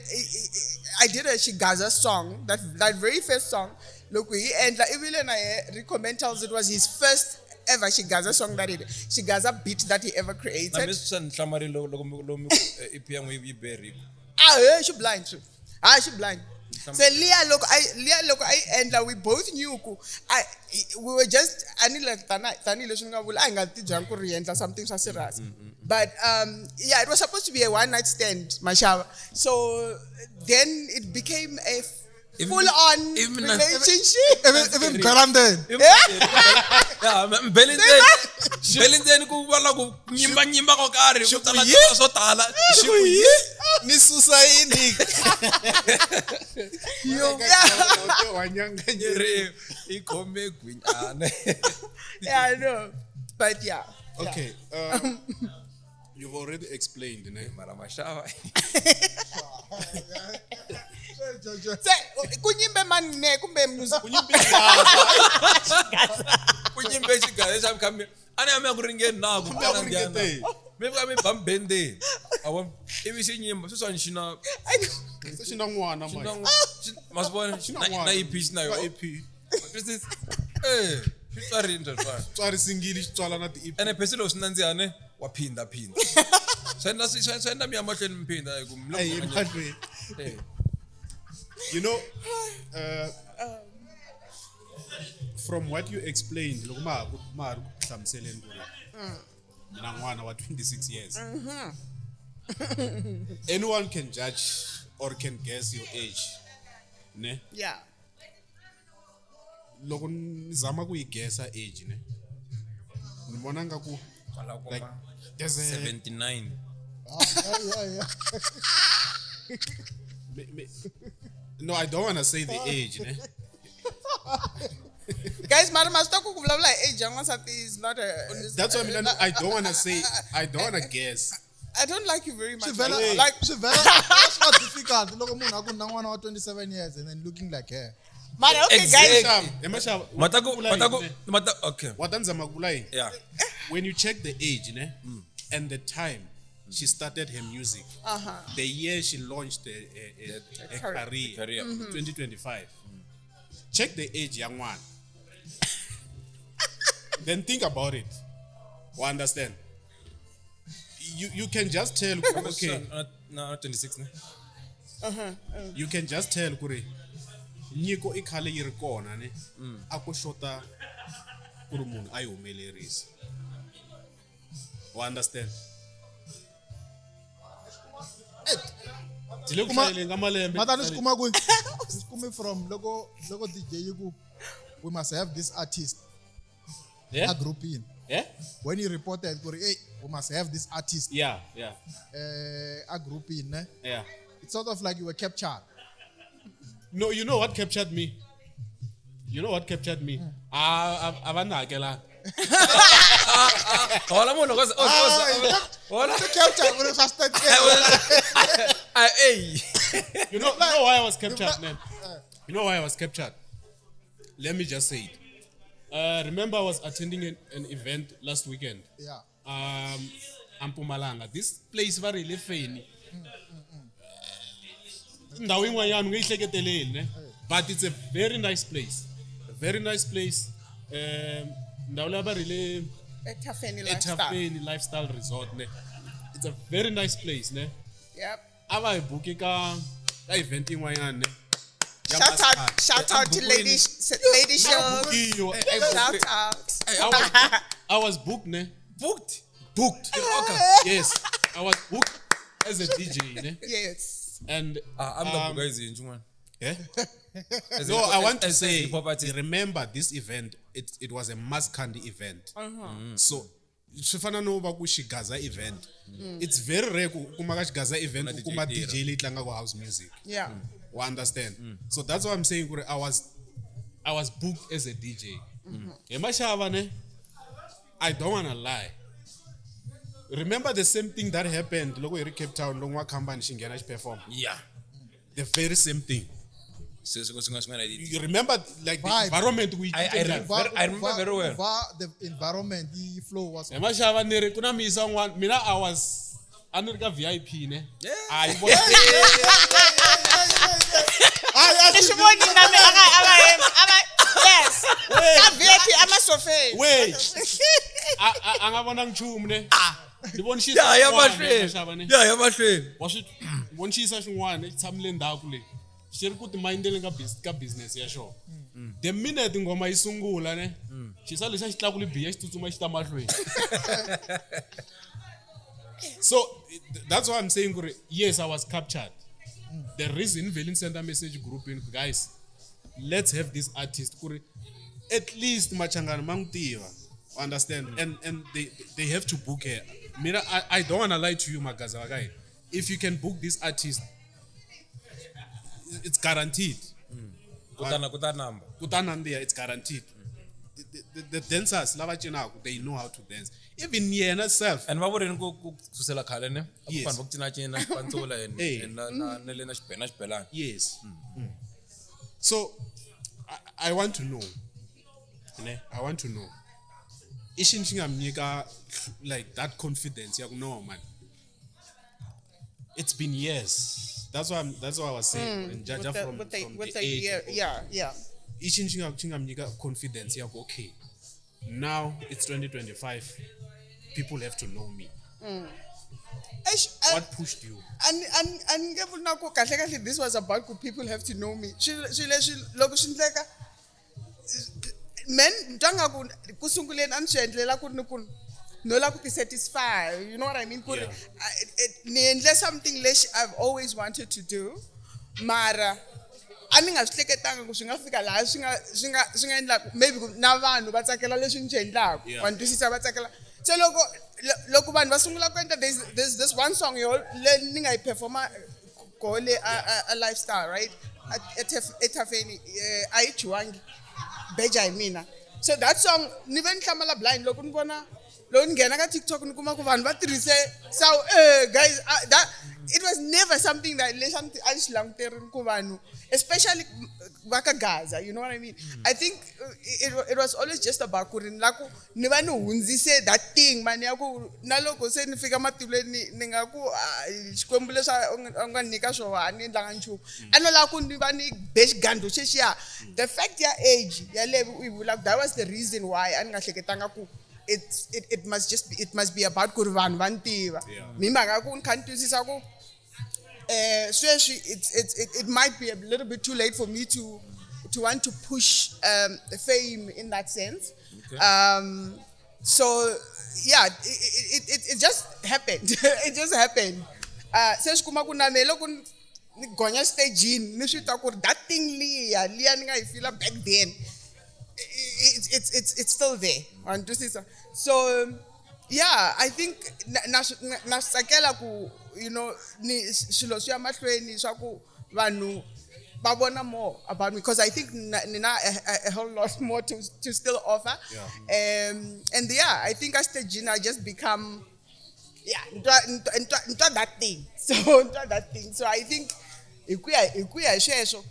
I did a Gaza song, that very first song. Look, and like even I recommend tells it was his first ever Gaza song that Gaza beat that he ever created. She blind too. She blind. So Leah look I and we both knew we were just something serious. But yeah, it was supposed to be a one night stand, Mashawa. So then it became a full-on relationship. Even Beranden. Yeah, Belinten ku wala ku nyimba ko kare ku tala so tala. Ni susaini. Yeah, I know. But yeah. Okay. You've already explained, Kunyimbe man ne kumbe music. Kunyimbe Gaza come. Ani ame akuringe na ku tala ngana. Maybe I'm bambende. Awam ebisi nyimba so nshina. Shina ngwana manje. Masibona na EP na yo. EP. This Tswari interfa. Tswari singili xitswala na ti EP. Ene pheselo sinandziyane waphinda. Senda mi amahlweni mphinda You know, from what you explained, loko ma hlamuseleni ku ri mina n'wana wa 26 years. Anyone can judge or can guess your age, ne? Yeah. Loko nizama ku yi guessa age, ne? Ni vona ngaku like there's a 79. No, I don't want to say the age. Ne? Guys, madam, I start to like age young is not a. That's what I mean. I don't want to say. I don't want to guess. I don't like you very much. She very Like, that's not difficult. Look, I'm not 27 years and then looking like her. man, okay, guys. Okay. Yeah. When you check the age, ne, and the time she started her music, the year she launched a career, 2025. Check the age, young one. Then think about it. You understand? You can just tell. Okay. No, 26. Ne? You can just tell kuri nyiko ikhale yiri kona ne ako shota kuri munhu ayihumelerisa. You understand? Madam, it's coming from logo DJ. We must have this artist. Yeah. A group in. Yeah? When you reported, hey, we must have this artist. Yeah. A group in. Yeah. It's sort of like you were captured. No, you know what captured me? Abanakela. Hola, mono. You know why I was captured, man? You know why I was captured? Let me just say it. Remember, I was attending an event last weekend. Yeah. Ampumalanga. This place very really funny. But it's a very nice place. A very nice place. Really A Tafeni lifestyle resort. Ne? It's a very nice place. Ne? Yep. Ava bookika eventing wayane. Shout out to lady shows. Shout out. I was booked, ne? Booked. Yes, I was booked as a DJ, ne? Yes. And I'm the guy in June. yeah. No, I want to say, remember this event. It was a Maskandi event. So, Shifana no bakushi Gaza event. It's very rare kumagash Gaza event kuma DJ litlanga go house music. Yeah. You understand? So that's what I'm saying. I was booked as a DJ. I don't wanna lie. Remember the same thing that happened. Logo in Cape Town, Longwa Kamban Shingena perform. Yeah. The very same thing. So, You remember like the environment we I remember very well. The environment, the flow was. I was under VIP, ne? Yeah. I was. Yes. VIP, I'm a sofa. Wait. I'm going to Yeah, my friend. Was it when she's such one? It's something that she could mind the business. Yeah, sure. The minute in Goma Isungula, ne? She's always such lovely beers to my stomach. So that's why I'm saying, yes, I was captured. The reason Velin sent a message group in guys, let's have this artist at least Machangan Mangtiva. Understand? And they have to book her. I don't wanna lie to you, Magaza guy. If you can book this artist, it's guaranteed. Kutanambia, it's guaranteed. The dancers, they know how to dance. Even Yena self. And what would go to sell a calendar? Yes. Yes. So I want to know. I want to know. Ishinching like that confidence. No, man. It's been years. That's what I was saying. And judge from the age. Yeah. Ishinching confidence. Okay. Now it's 2025. People have to know me. What pushed you? And this was about people have to know me. Men don't kusunguleni anishendlela kuti nola kuti satisfy, you know what I mean? Niendle something less I've always wanted to do. Mara aningahleketanga ku swingafika la swinga endla maybe na vanhu va tsakela leswi nchendlaka vanhu twisisa va tsakela so loko vanhu va sungula ku endla there's this one song yo le ni nga yi performa go le a lifestyle, right? etafeni ayijiwangi beja yimina. So that song ni ve ni hlamala blind loko ni vona lo ni nghena ka TikTok ni kuma ku vanhu va tirhise so guys that it was never something that leswi a ni swi languterini ku vanhu especially va ka Gaza, you know what I mean? I think it was always just about ku ri ni la ku ni va ni hundzise that thing mani ya ku na loko se ni fika matilweni ni nga ku xikwembu leswi a nga ni nyika swona a ni endlanga nchumu a ni la ku ni va ni be xigandlo xexiya. The fact ya age ya leyi u yi vulaka, that was the reason why a ni nga hleketanga ku it must be about ku ri vanhu va ni tiva. Mi mhaka ku ni kha ni twisisa ku sweswi it might be a little bit too late for me to want to push fame in that sense. Okay. So yeah, it just happened. It just happened. Since kuma ku na me loko ni gonya stage ni swi twa ku that thing liya ni nga yi feel back then. It's still there. So yeah, I think na sakela ku you know ni swilo swi ya mahlweni swa ku vanhu ba bona more about me because I think nina a whole lot more to still offer. And yeah, I think as stage I just become into that thing. So I think ikuya sweswo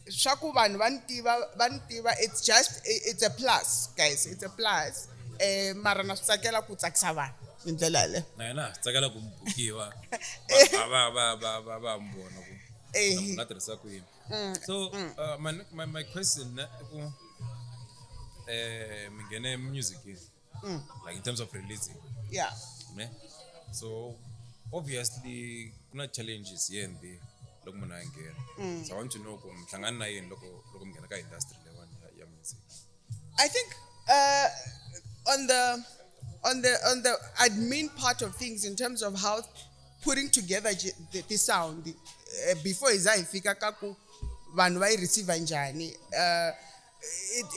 swa ku vanhu va ntiva it's a plus, guys, it's a plus. Mara na tsakela ku tsakisa vanhu hi ndlela le na tsakela ku bukiwa ba mbona ku na tirhisa ku yini. So my question mingene music like in terms of releasing, so obviously kuna challenges here and there loko munhu a nghena. So I want to know ku mhlangana na yini loko mingena ka industry leyi ya music. I think on the admin part of things in terms of how putting together the sound before iza ifika ka ku vanhu va yi receive njani,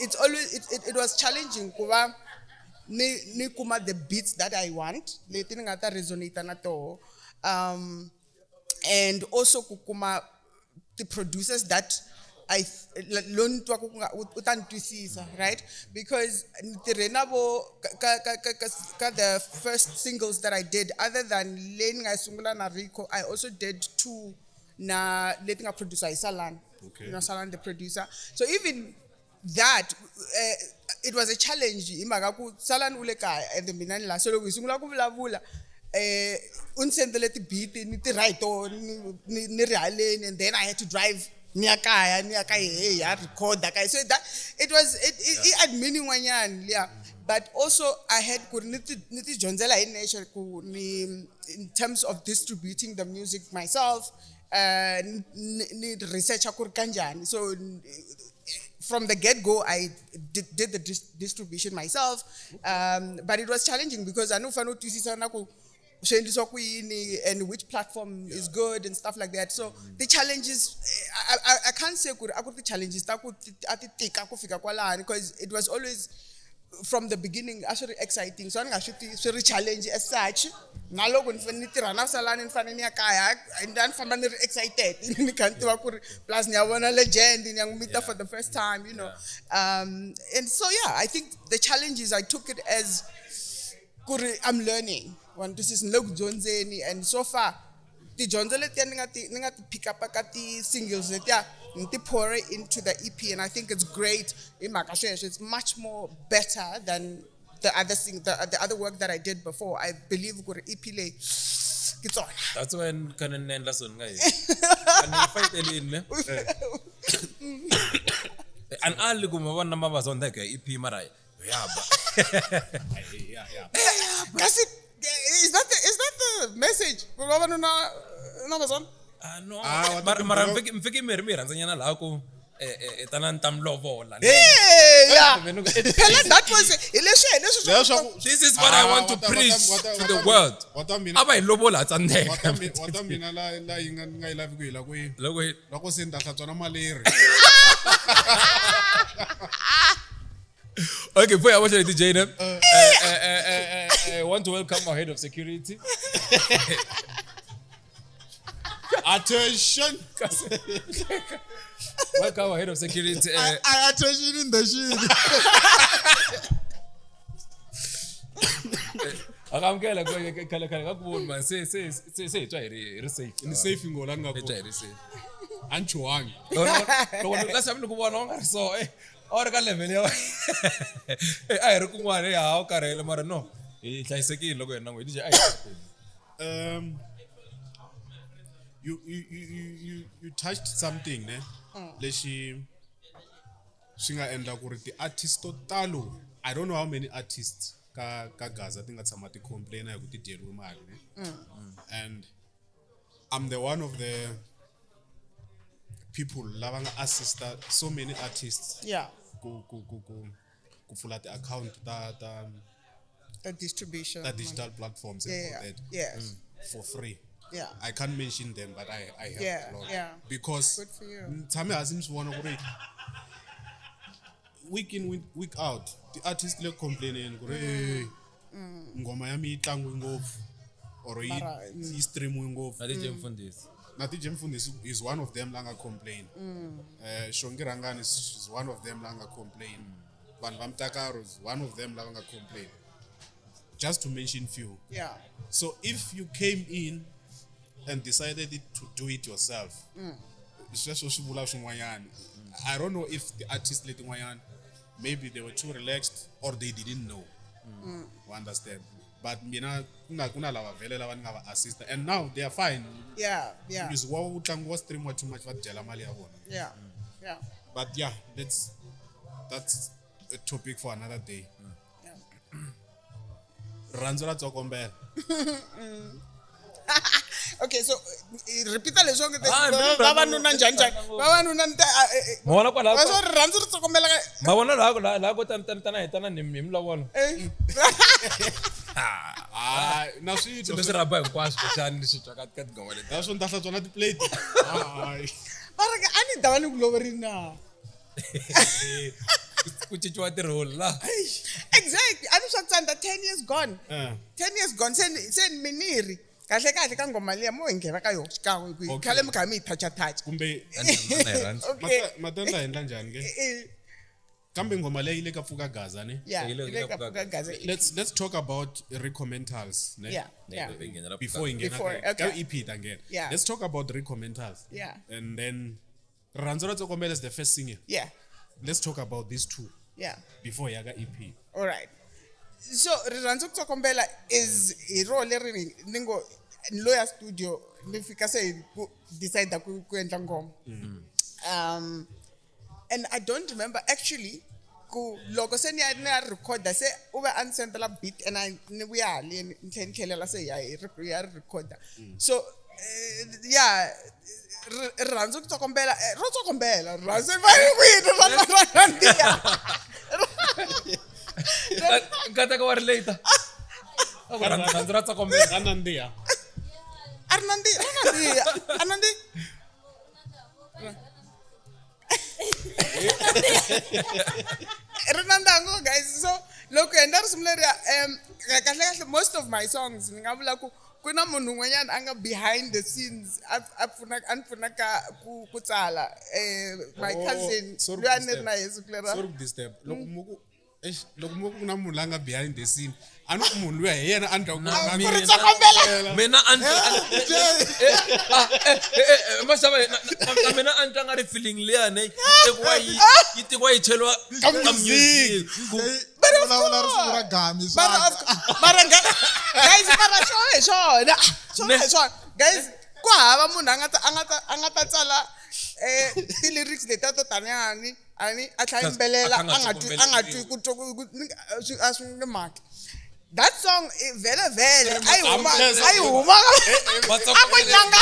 it's always it was challenging kuva ni kuma the beats that I want leti ni nga ta resonate na toho, and also kukuma the producers that I learned to utantwisisa, right? Because the first singles that I did, other than Learning I Sungula na Rico, I also did 2 na letting a producer Salani. Okay. You know, Salani the producer. So even that it was a challenge. Imagaku Salani uleka and the minanla. So we sungula ku vulavula unsendele ti beat ni ti right ni realen, and then I had to drive niakaya ya record that guy. So that it was it had meaning wanyani, yeah. But also I had niti jonzela in nature in terms of distributing the music myself, need research kanjani. So from the get-go, I did the distribution myself, but it was challenging because I know fano tisisana ku and which platform is good and stuff like that. So the challenges, I can't say the challenges because it was always from the beginning actually exciting. So I should say challenge as such. Now look when Nitirana Salani and Fanania Kaya and then family excited. Plus Nyavana legend in Young Mita for the first time, you know. And so yeah, I think the challenges I took it as I'm learning. This is look Jonzeni, and so far the Jonzele ninga pick up the singles that pour it into the EP, and I think it's great. It's much more better than the other work that I did before. I believe EP le it's on. That's when can end lesson guys. And you fight alien. And all the good number was on that EP marai. Yeah. That's it. Is that the message? No. Mara mfiki mermira nzanyana la ku tanan tam lovola. Yeah. That was this is what I want to preach to the world. Aba ilobola tsandeka. Watamina la inga ngai ku ila ku loko senda hlatswana maleri. Okay, before I watch the DJ them, I want to welcome our head of security. Attention. welcome head of security I attention in the shit. akamkela khala ngakubona man se etswa iri safe Ni safe ngola ngakho. etswa iri safe Anchuang. loko last time nikubona u nga ri so or ka level ya a hi ri kun'wana ha u karhele mara no hi hlayisekile loko yena n'we DJ You touched something ne lexi swi nga endla ku ri ti-artist to talo I don't know how many artists ka Gaza ti nga tshama ti complain hi ku ti dyeriwe mali ne and I'm the one of the people lava nga assista so many artists ku pfula ti-account ta The distribution. digital platforms and all that Yes. for free. Yeah. I can't mention them, but I helped Yeah, a lot. yeah. Because Good for you. tshame hasi ni swi vona ku ri week in week out ti-artist le complaining ku ri "Hey, ngoma ya mi yi tlangiwe ngopfu or yi streamiwe ngopfu na DJ Mfundisi na DJ Mfundisi is one of them la nga complain Shongi Rangani is one of them la nga complain vanhu va Mtakaro is one of them la nga complain just to mention few. Yeah. So if you came in and decided to do it yourself, I don't know if the artists maybe they were too relaxed or they didn't know. You understand? But kuna lava vele lava nga va assist and now they are fine. Yeah. Yeah. Because what stream too much va dyela mali ya vona. Yeah. Yeah. But yeah, that's a topic for another day. Ranzo ra tsokombela. Okay, so repeat the song. Vavanuna njani njani. Vavanuna mona kwala so rhandzu ri tsokombela ka. mavona la ko tana hetana ni mlavona Na swi leswi raba hinkwaswo kuxani leswi twa ka tingoma leti that's on tahla tsona ti plate. Mara ka ani davani ku loverina. ku cinciwa tirholi la Exactly. Ani swa tsanda 10 years gone. 10 years gone sen miniri. Kahle kahle ka ngoma liya mo ngena ka yo xikan'we ku khale mi kha mi touch. Kumbe Okay. matendla endla njani ke? Kambe ngoma leyi ile ka Pfuka Gaza ne? Yeah. Let's talk about recommentals ne? Yeah. Before Before, ingena okay. EP again. Yeah. Let's talk about recommentals. Yeah. And then Ranzo ra tsokombela is the first singer. Yeah. Let's talk about these two Yeah. before yaga EP. All right. So rirhandzu ku tsokombela is hi role leri ningo lawyer studio ni fika se ku decide ku endla ngoma. And I don't remember actually ku loko se ni ya recorda se ube unsendela beat and I ni vuya le ni tlhelela se ya recorda. So yeah, rirhandzu ku tsokombela ro tsokombela rhandzu va ri kwini nkata ka wa ri later rhandzu ra tsokombela Anandia. Anandi. Renandango guys, so loko enda ri simuleria kahle most of my songs ni nga vula ku kuna munhu un'wanyana a nga behind the scenes a pfuna ka ku tsala my cousin loyi a ni ri na Yesu kulera Sorry ku disturb. Loko mo ku na munhu la nga behind the scene. Ano ku munhu luya hi yena a ndla ku mina masava mina antla nga ri feeling leyane yi tekiwa yi cheliwa ka music Vulavula ri sungula gami. guys mara swona guys ku hava munhu a nga ta tsala ti-lyrics leti to taniyani ani a tlha yimbelela a nga twi ku a swi nge maki. That song vele ayi huma a ku nyanga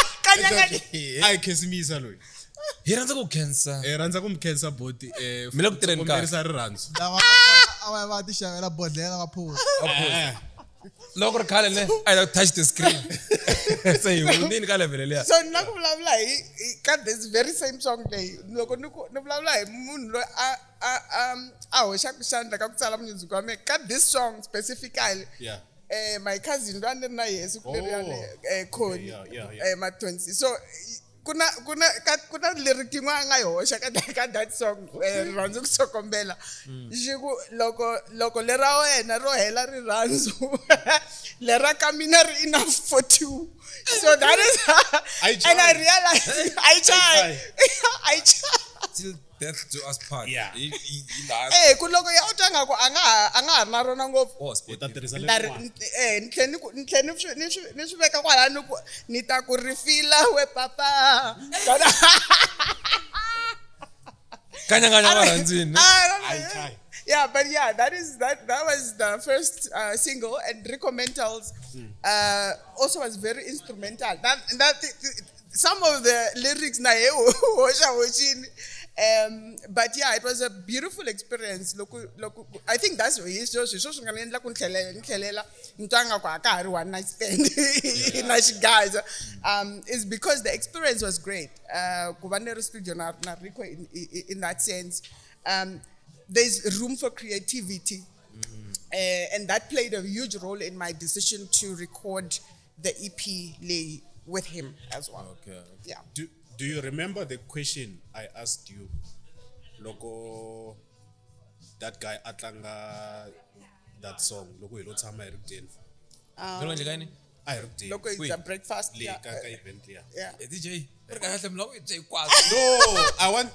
Ai khesimisa loyi. hi rhandza ku khensa Rhandza ku mkhensa boti Mina ku tirheni kahle. komberisa rirhandzu. Lava va ti xavela bodlela va phuza. loko ri khale ne I don't touch the screen se hi hunini ka level leya so na ku vulavula hi ka this very same song leyi loko ni vulavula hi munhu loyi a hoxaka xandla ka ku tsala music wa mina ka this song specifically. Yeah. My cousin loyi a ni ri na Yesu kuleriya Khoni yeah. Matonsi. So kuna lyric yin'wana nga yi hoxa ka that song rirhandzu ku sokombela xiku loko lera wena ro hela rirhandzu lera ka mina ri enough for two. So that is and I realized I try till death do us part. Yeah. ku loko ya u tlanga ku a nga ha ri na rona ngopfu u ta tirhisa ni tlhe ni swi veka kwalani ku ni ta ku rifila we papa Kanya marhandzini. Yeah, but yeah, that was the first single, and Rico Mental's also was very instrumental. Some of the lyrics na but yeah, it was a beautiful experience. I think that's what he's just one night stand in Gaza. Is because the experience was great. In that sense. There's room for creativity, and that played a huge role in my decision to record the EP with him as well. Okay. Yeah. Do you remember the question I asked you? Loko that guy atlanga that song. Loko ilo tshama erekudeni. Look, it's a breakfast. Yeah. Yeah. DJ. No, I want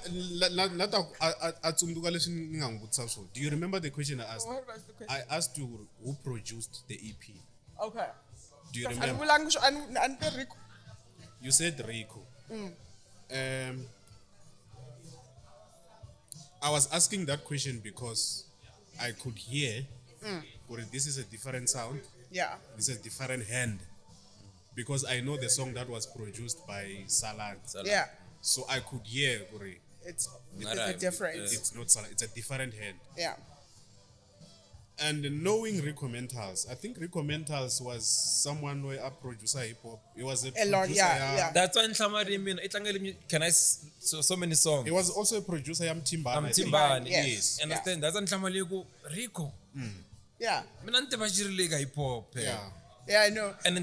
do you remember the question I asked? What was the question? I asked you who produced the EP. Okay. Do you remember? You said Rico. I was asking that question because I could hear this is a different sound. Yeah. This is a different hand. Because I know the song that was produced by Salani. Yeah. So I could hear it's a difference. It's not Salani, it's a different hand. Yeah. And knowing Rico Mentals, I think Rico Mentals was someone who a producer hip hop. He was a producer. Lot, yeah. That's why can I so many songs. He was also a producer. I'm Timbani. Timbani. Yes. Understand? That's why Rico. Yeah. Hip hop. Yeah, I know. And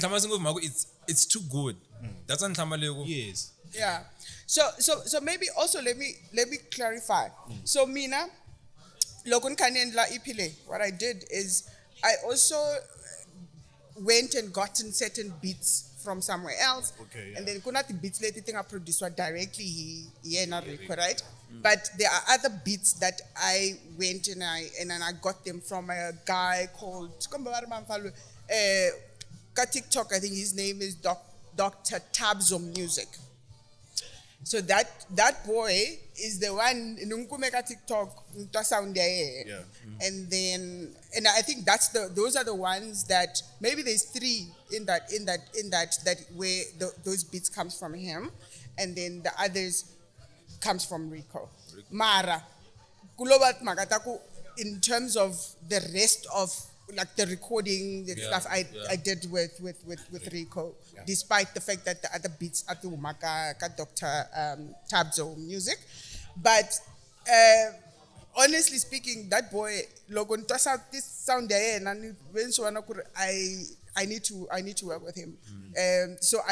it's too good. That's why Yes. Yeah. So maybe also let me clarify. So Mina, Logun Kanendla Ipile, what I did is I also went and gotten certain beats from somewhere else. Okay, yeah. And then kunati beats later thing I produced directly he not record, right? But there are other beats that I went and I got them from a guy called TikTok, I think his name is Dr. Tabzo Music. So that boy is the one nunkumeka TikTok sound Yeah. And I think those are the ones that maybe there's three in that where those beats comes from him, and then the others comes from Rico. Mara kulobat magataku in terms of the rest of like the recording, the stuff I did with Rico, despite the fact that the other beats are to Umaka Dr. Tabzo Music. But honestly speaking, that boy logon this sound there and I need to work with him. So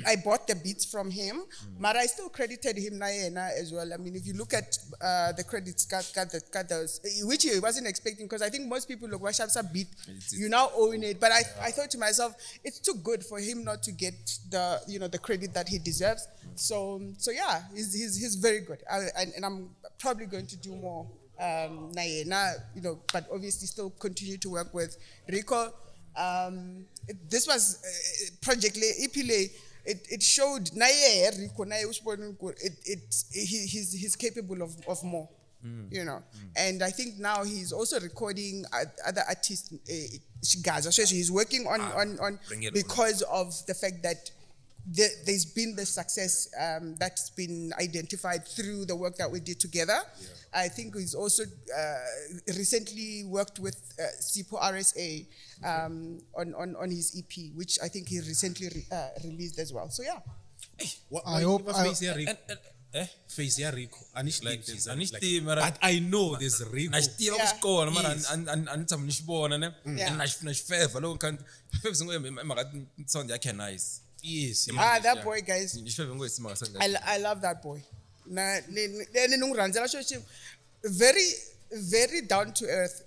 I bought the beats from him, but I still credited him as well. I mean, if you look at the credits, got those, which he wasn't expecting, because I think most people look Washabsa beat, you now own it. But I thought to myself, it's too good for him not to get the credit that he deserves. So yeah, he's very good, and I'm probably going to do more but obviously still continue to work with Rico. This was project Ipile. It showed he's capable of more, and I think now he's also recording other artists. Gaza, so he's working on because of the fact that there's been the success that's been identified through the work that we did together. Yeah. I think he's also recently worked with Sipho RSA on his EP, which I think he recently released as well. So yeah. I hope face Rico. But I know there's Rico. Yes. That boy, guys. I love that boy. Very, very down to earth.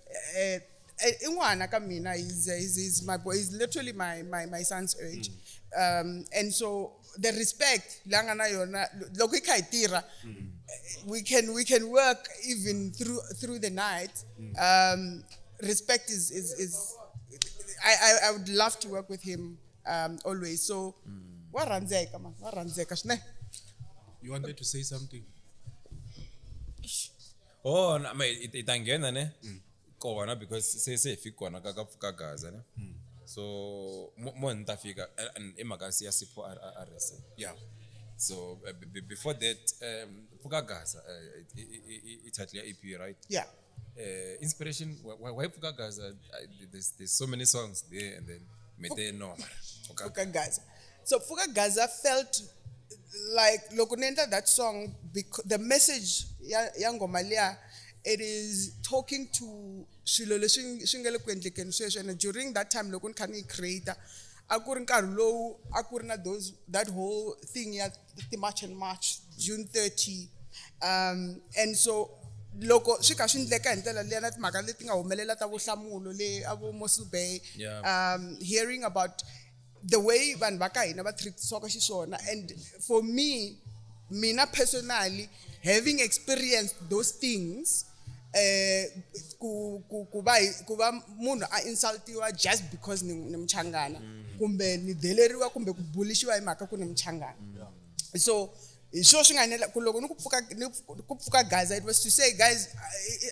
He's my boy. He's literally my son's age. And so the respect, we can work even through the night. Respect is I would love to work with him always. So You wanted to say something? Oh, no, itangena ne kona because sefika kona ka Pfuka Gaza ne. So mo ntafika emakasi ya Sipho RSA. Yeah. So before that Pfuka Gaza it had the EP, right? Yeah. Inspiration, why Pfuka Gaza? There's so many songs there, and then Mete no. Pfuka Gaza. So Pfuka Gaza felt like Lokunenda, that song, because the message Yangomalia, it is talking to Shilole Shingele Kwendliken Session. During that time, Lokun Kani creator, Akurin Karlo, Akurna those that whole thing the March and March, June 30. And so loko shikashindleka intela lena timakalethinga humelela ta vuhlamulo le avo Mossel Bay, hearing about the way vanhu va ka hina va treat-isiwaka xiswona. And for me, mina personally, having experienced those things, ku va munhu a insultiwa just because ni mchangana, kumbe ni deleriwa kumbe ku bullishiwa hi mhaka ku ni mchangana. So sure loko ni ku Pfuka Gaza, it was to say, guys,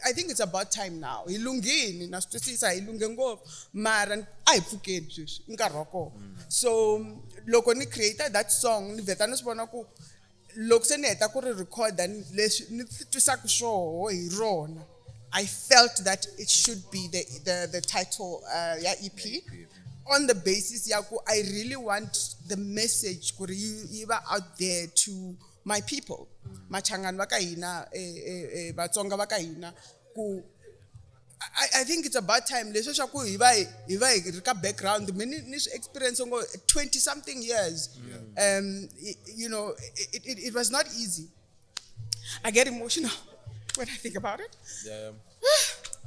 I think it's about time now. Ilungini na swisisa ilunge ngopfu mara a hi pfukeni sweswi nkarhi wa kona. So loko ni created that song ni veta ni swivona ku loko se ni heta ku ri record leswi ni twisaka swoho hi rona, I felt that it should be the title ya EP. On the basis yaku, I really want the message kuri yiva out there to my people, machangani vaka hina, Vatsonga vaka hina, ku I think it's about time leswi swa ku hi va background many experience ngo 20 something years. You know, it was not easy. I get emotional when I think about it. Yeah.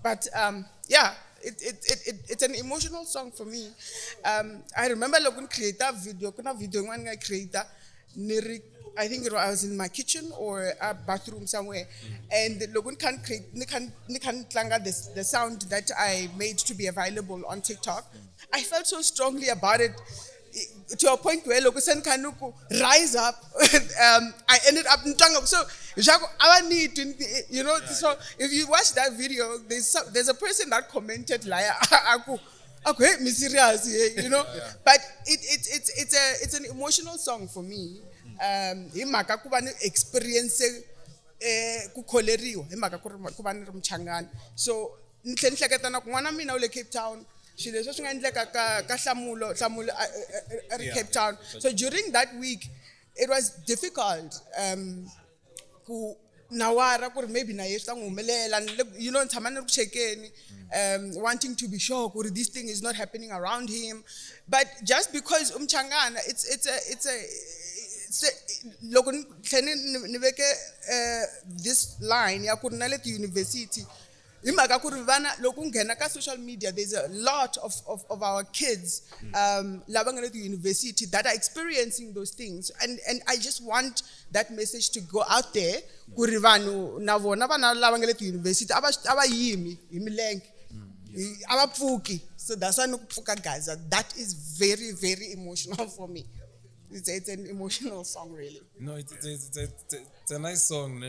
But yeah, it's an emotional song for me. I remember looking create a video, when I create I think I was in my kitchen or a bathroom somewhere, and Logun can't create the sound that I made to be available on TikTok. I felt so strongly about it to a point where Lokusen Kanuku rise up. I ended up in Tonga. So I need to, you know. So if you watch that video, there's a person that commented like, "Okay, me serious," you know. But it's an emotional song for me. Imaka kuba ni experience kukholeriwa imaka kuba ni mchangana. So nhleketa na kun'wana mina ule Cape Town. Leswi swi nga endleka ka Hlamulo Cape Town. So during that week, it was difficult ku nawara ku maybe na yesu ngumelela, you know, ntshama ni ku chekeni, wanting to be sure ku this thing is not happening around him. But just because umchangana, it's a loko ni veke this line ya ku na le university. Imaka ku ri vana loko nghena ka social media, there's a lot of our kids lava nga le university that are experiencing those things, and I just want that message to go out there ku ri vanhu na vona vana lava nga le university aba yimi hi milenge aba pfuki. So that's why Pfuka Gaza, that is very, very emotional for me. It's an emotional song, really. No, it's a nice song.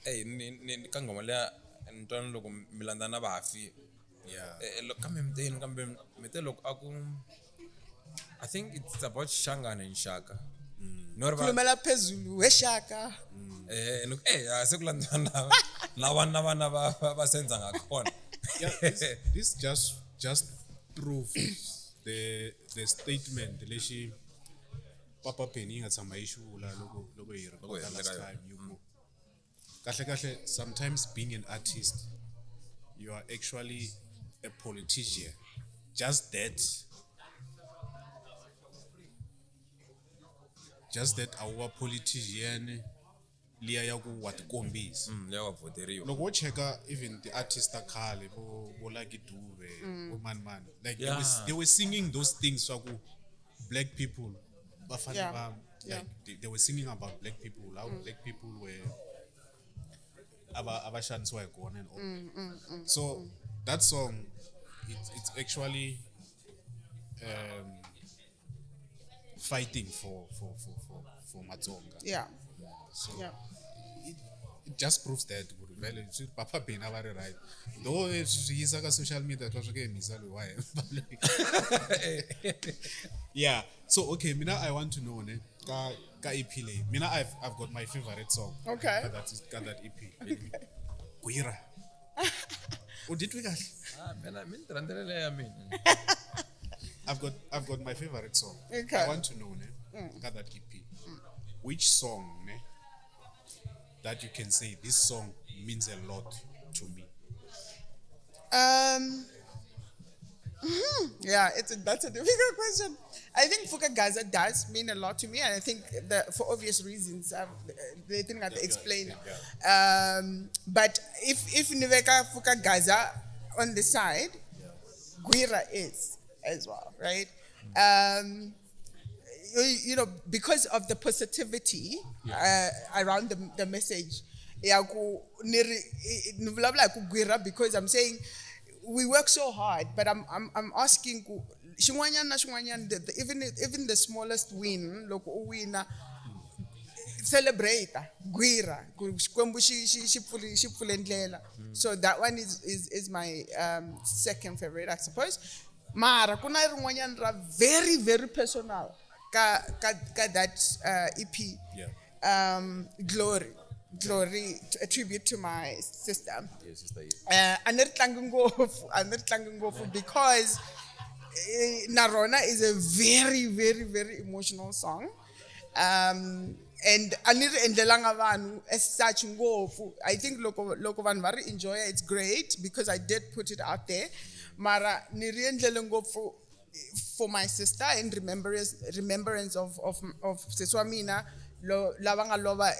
Hey, ni kangoma le ntwana loko milandana bafi. Yeah. Look, I think it's about Shangana and Shaka. Kulumela phezulu weShaka. Look, sekulandana nawana basenza ngakhona. Yeah, this just proves the statement leshi Papa Penny had some issue logo here last time. Kahle, sometimes being an artist, you are actually a politician. Just that just that our politician liya ya ku wa tikombisa lewa voteriwa loko wo cheka even the artists ta khale bo Lucky Dube bo man like they were singing those things swa ku black people bafana like they were singing about black people how black people were abashaniswa khona and all so that song it's actually fighting for Matsonga. So it just proves that vele papa bina very right. Though it's social media yeah. So okay, mina I want to know ne ka EP le. Mina I've got my favorite song. Okay. Got that EP. Guira. Oh, did we guys? I've got my favorite song. Okay. I want to know ne got that EP. Which song ne that you can say this song means a lot to me? Yeah, that's a difficult question. I think Pfuka Gaza does mean a lot to me, and I think that for obvious reasons, they didn't have to explain. But if Niveka Pfuka Gaza on the side, Guira is as well, right? You know, because of the positivity around the message, because I'm saying we work so hard, but I'm asking, even the smallest win, celebrate, so that one is my second favorite, I suppose. Mara kuna very very personal ka that EP. Glory, a tribute to my sister. Yes, sister. I'm not thanking because Narona is a very, very, very emotional song. And as such, I think loko van very enjoy it. It's great because I did put it out there. Mara for my sister in remembrance of Seswamina Lavanga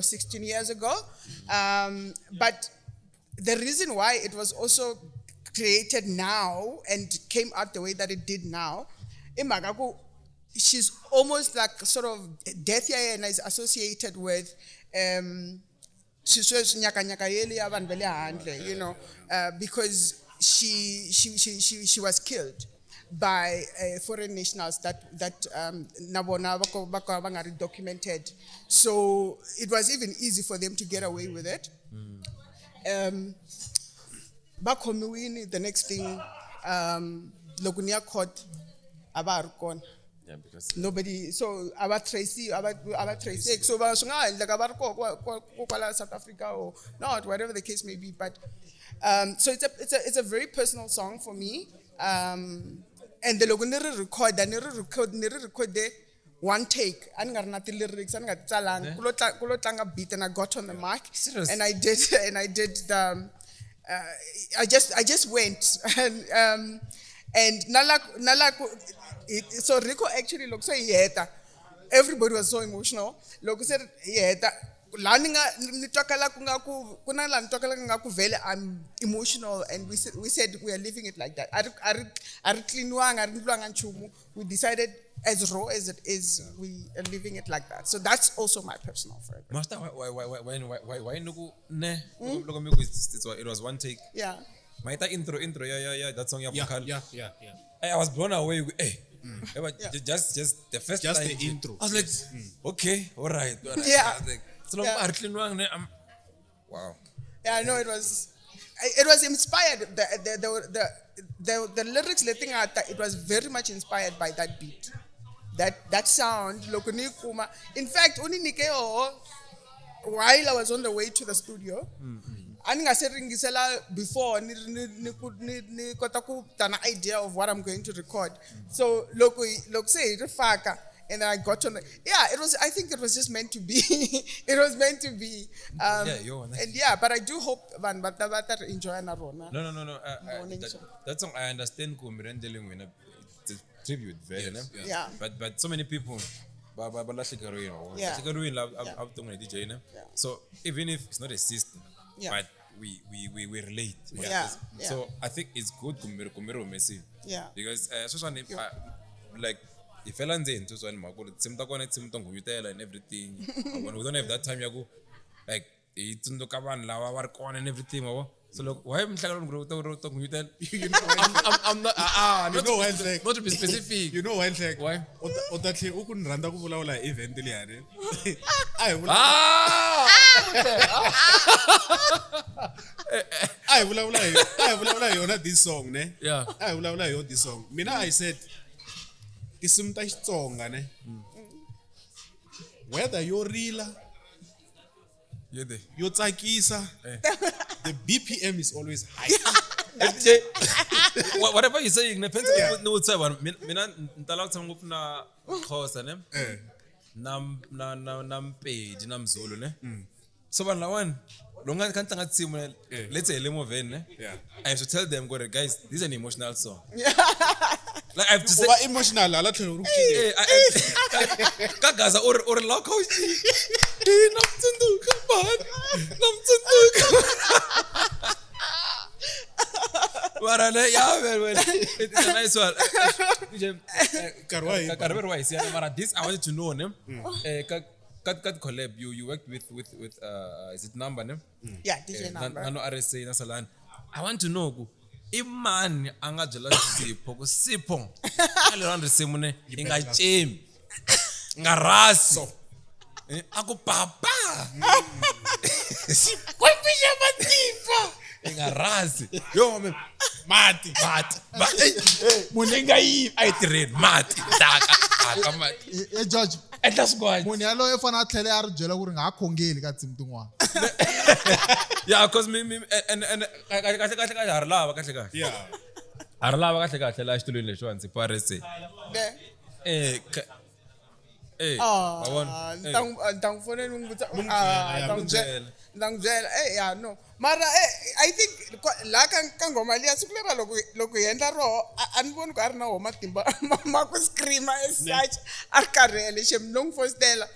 16 years ago. But the reason why it was also created now and came out the way that it did now, she's almost like sort of death and is associated with because she was killed by foreign nationals that documented. So it was even easy for them to get away with it. Back home, the next thing, Logunia court, about yeah, because nobody. So about Tracy, so like South Africa or not, whatever the case may be. But so it's a very personal song for me. And the logo never record there one take. I got nothing lyrics. I got talang. Kulo beat and I got on the mic. Serious? And I did the. I just went and so Rico actually looks so yeta. Everybody was so emotional. Logo said yeta. I'm emotional, and we said we are living it like that. We decided as raw as it is, we are living it like that. So that's also my personal favorite. Master, why it was one take. Yeah. My intro, yeah, that song Yeah. I was blown away with just the first Just line. the intro. I was like, okay, all right. Yeah. Wow. Yeah, no, it was inspired. The lyrics letting out that it was very much inspired by that beat, that sound. In fact, while I was on the way to the studio, before an idea of what I'm going to record. So say and then I got on. I think it was just meant to be. It was meant to be. But I do hope Van Bata enjoy Narona. No. That song I understand. It's a tribute, very. Yeah. But so many people, Yeah. DJ. So even if it's not a sister, but we relate. Yeah. So I think it's good kumero messy. Yeah. Because like if Elan's into so and and everything. When we don't have that time, you go like it's in the cabin, lava work on and everything. So look, why am I talking with that? I'm not. You know why like Not to be specific. You know why like Why? Otatle ukun randa kuvula event liyane. I vula yona this song ne. Yeah. I vula yona this song. Mina I said isimta Xitsonga ne. Whether you're real, You're there. you're tsakisa, the BPM is always high. Whatever you're saying, depends on what say one. Mina ntalak sa ngop na Xhosa ne. Nam page nam Zulu ne. So one lawan longa kanta ngatsimu let's say lemo ven ne. Yeah. I have to tell them go guys, this is an emotional song. Like I have to say Over emotional, a lot of Gaza or loco. Namtundu, come on. Namtundu. It's a nice one. Karwai. This I wanted to know them. Cut collab. You worked with is it number name? Yeah, DJ number. Nano RSA na Salani. I want to know imani angajela Sipho aliranda semune ingachemi ngaraso aku papa kwempisha matimba ngarasi yo mati muninga yi aitrain mati taka mati George etla squad munhu yaloye fana tlhele a ri byela ku ri nga ha khongeli ka tsimu tin'wana. yeah cause me and kahle harlava kahle Yeah. harlava kahle la xitulweni lexi ndzi parese Ntangufonela ngibutsa ntangubyela yeah no mara I think la ka ngoma liya siku lera loko hi endla roho a ni voni ku a ri na wo matimba ma ku screama as such a ri karhele shem long fostela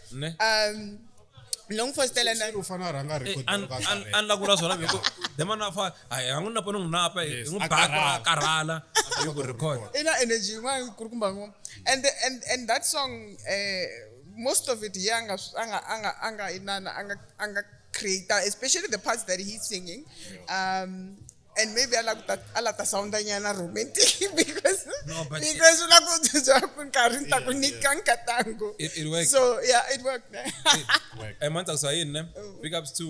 na Ufana ranga record. an la kula swona biko demana fa ay anguna pono napa ngubhaka karala you record ina energy ngwa kurukumba ngoma and that song most of it anga inana anga creator, especially the parts that he's singing. And maybe I like that sound romantic because it worked. So yeah, it worked. I want to say big ups to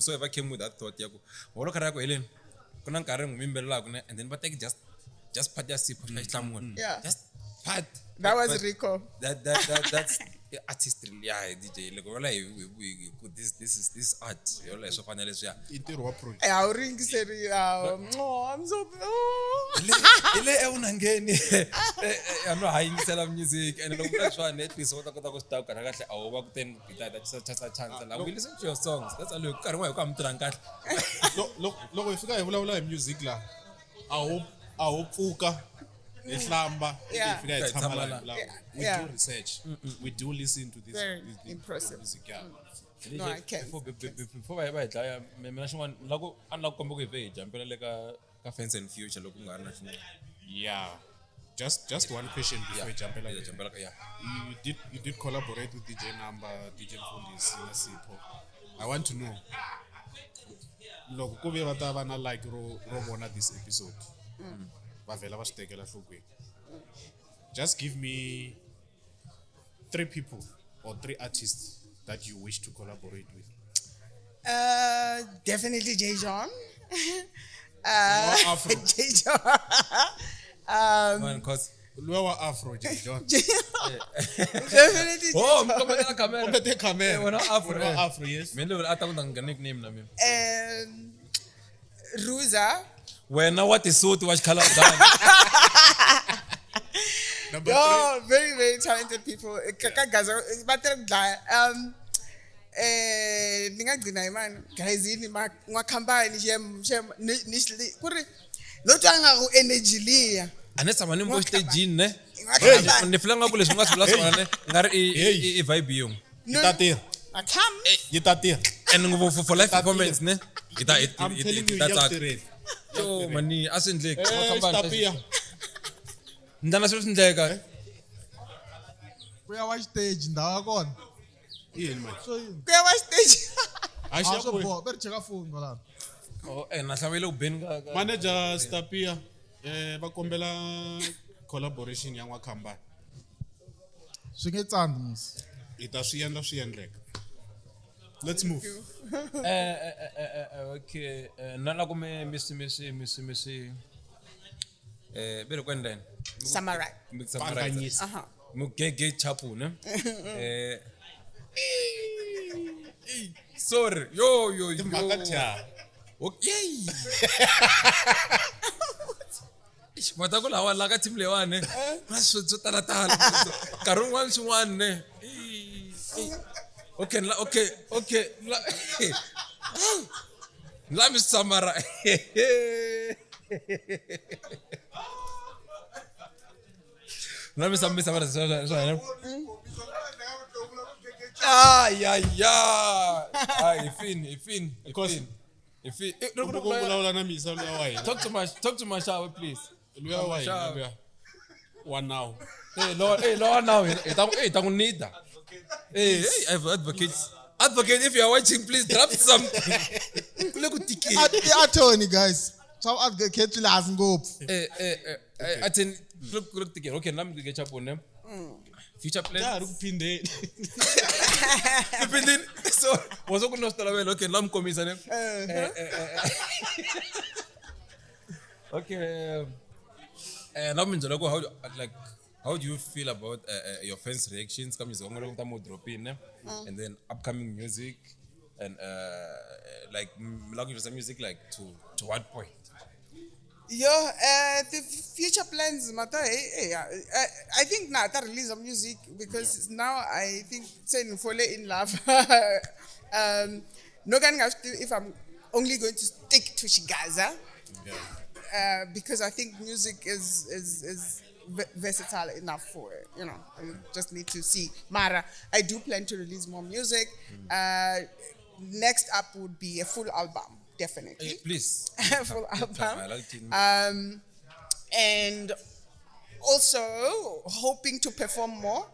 whoever came with that thought. Yako, wolo karako Ellen, kunang kareng umimbela kune, and then but take just part just Sipho Yeah, just part. That was Rico. That's artistry. Yeah, DJ. Like, we this is art. You're like so finally, yeah. I'll ring Seri. Oh, I'm so. Ile EVUNANGENI. I'm not hiding selling music and that's why Netflix. What I got to stop. Can I get our work then? That's just a chance. We listen to your songs. That's a look. Can't wait. Come to Rankat. Look. If you guys music la, I hope Pfuka. Islamba, Yeah. We do research. We do listen to this. Very this impressive. Music, yeah. No, I can't. Before I buy it, I mention lago unlock combo page. I'm like a fence and future looking at national. Yeah. Just one question before we jump in. Yeah. You did collaborate with DJ Number, DJ Fundis, Sipho. I want to know. Look, go be what like Robona this episode. Just give me 3 people or 3 artists that you wish to collaborate with. Definitely Jojo. Afro. Jojo. Man, cause Lower Afro, Jojo. Definitely. oh, come on, Take camera. we're not Afro. Afro, yes. Me lo ata kung nickname na me. Ruza. When now what is so to watch color down. Number 3. Very, very talented people. Gaza, but ningagcina imani guys ini ngakhambani nje kuri lotanga ku energy liya anesa mani mbo stage ne Ngakhala. ne filanga ku leswi nga swi vula swona ne ngari i vibe yung Itatir. Akami. Itatir. and nguvu for life performance ne I'm telling you, yesterday. yo mani asendleki Stapia. ndana swi ndleka kuya wa stage ndawa kona Yini man? so yini Kuya wa stage. Aisha so boy. bo beri cheka phone wala oh na hlawele ubeni ka Manager Stapia. Va kombela collaboration ya n'wakhamba. swi nge tsandi mos Ita swi endleka. Let's move. okay nala kume misi bere kwendeni Samurai. Panganyisa. mugege chapu ne sorry yo Makatya. okay mata ku lawa la ka team lewane na swo tala karung wan swin'wana ne okay la mi samara la mi samara so ifin Ukubulala na misa luya wa hina. talk to my shower please Luya wa hina luya. One now. hey Lord now itangunida hey advocate if you are watching please drop something kule ku tiki attorney guys so advocate lazi ngopfu atin look tiki okay nami ngike chapo ne future plans Dari kuphindeni. Depending so wazo kunositala wena okay nami komisa ne okay nami nje lokho how do you feel about your fans reactions kama izongela ukuthi amo drop in and then upcoming music and like looking for some music like to what point The future plans matter. I think now that release of music because now I think saying fall in love. No going if I'm only going to stick to Gaza. Because I think music is versatile enough for it. You know, I just need to see. Mara, I do plan to release more music. Next up would be a full album. Definitely. please Full album. I like it. And also hoping to perform more.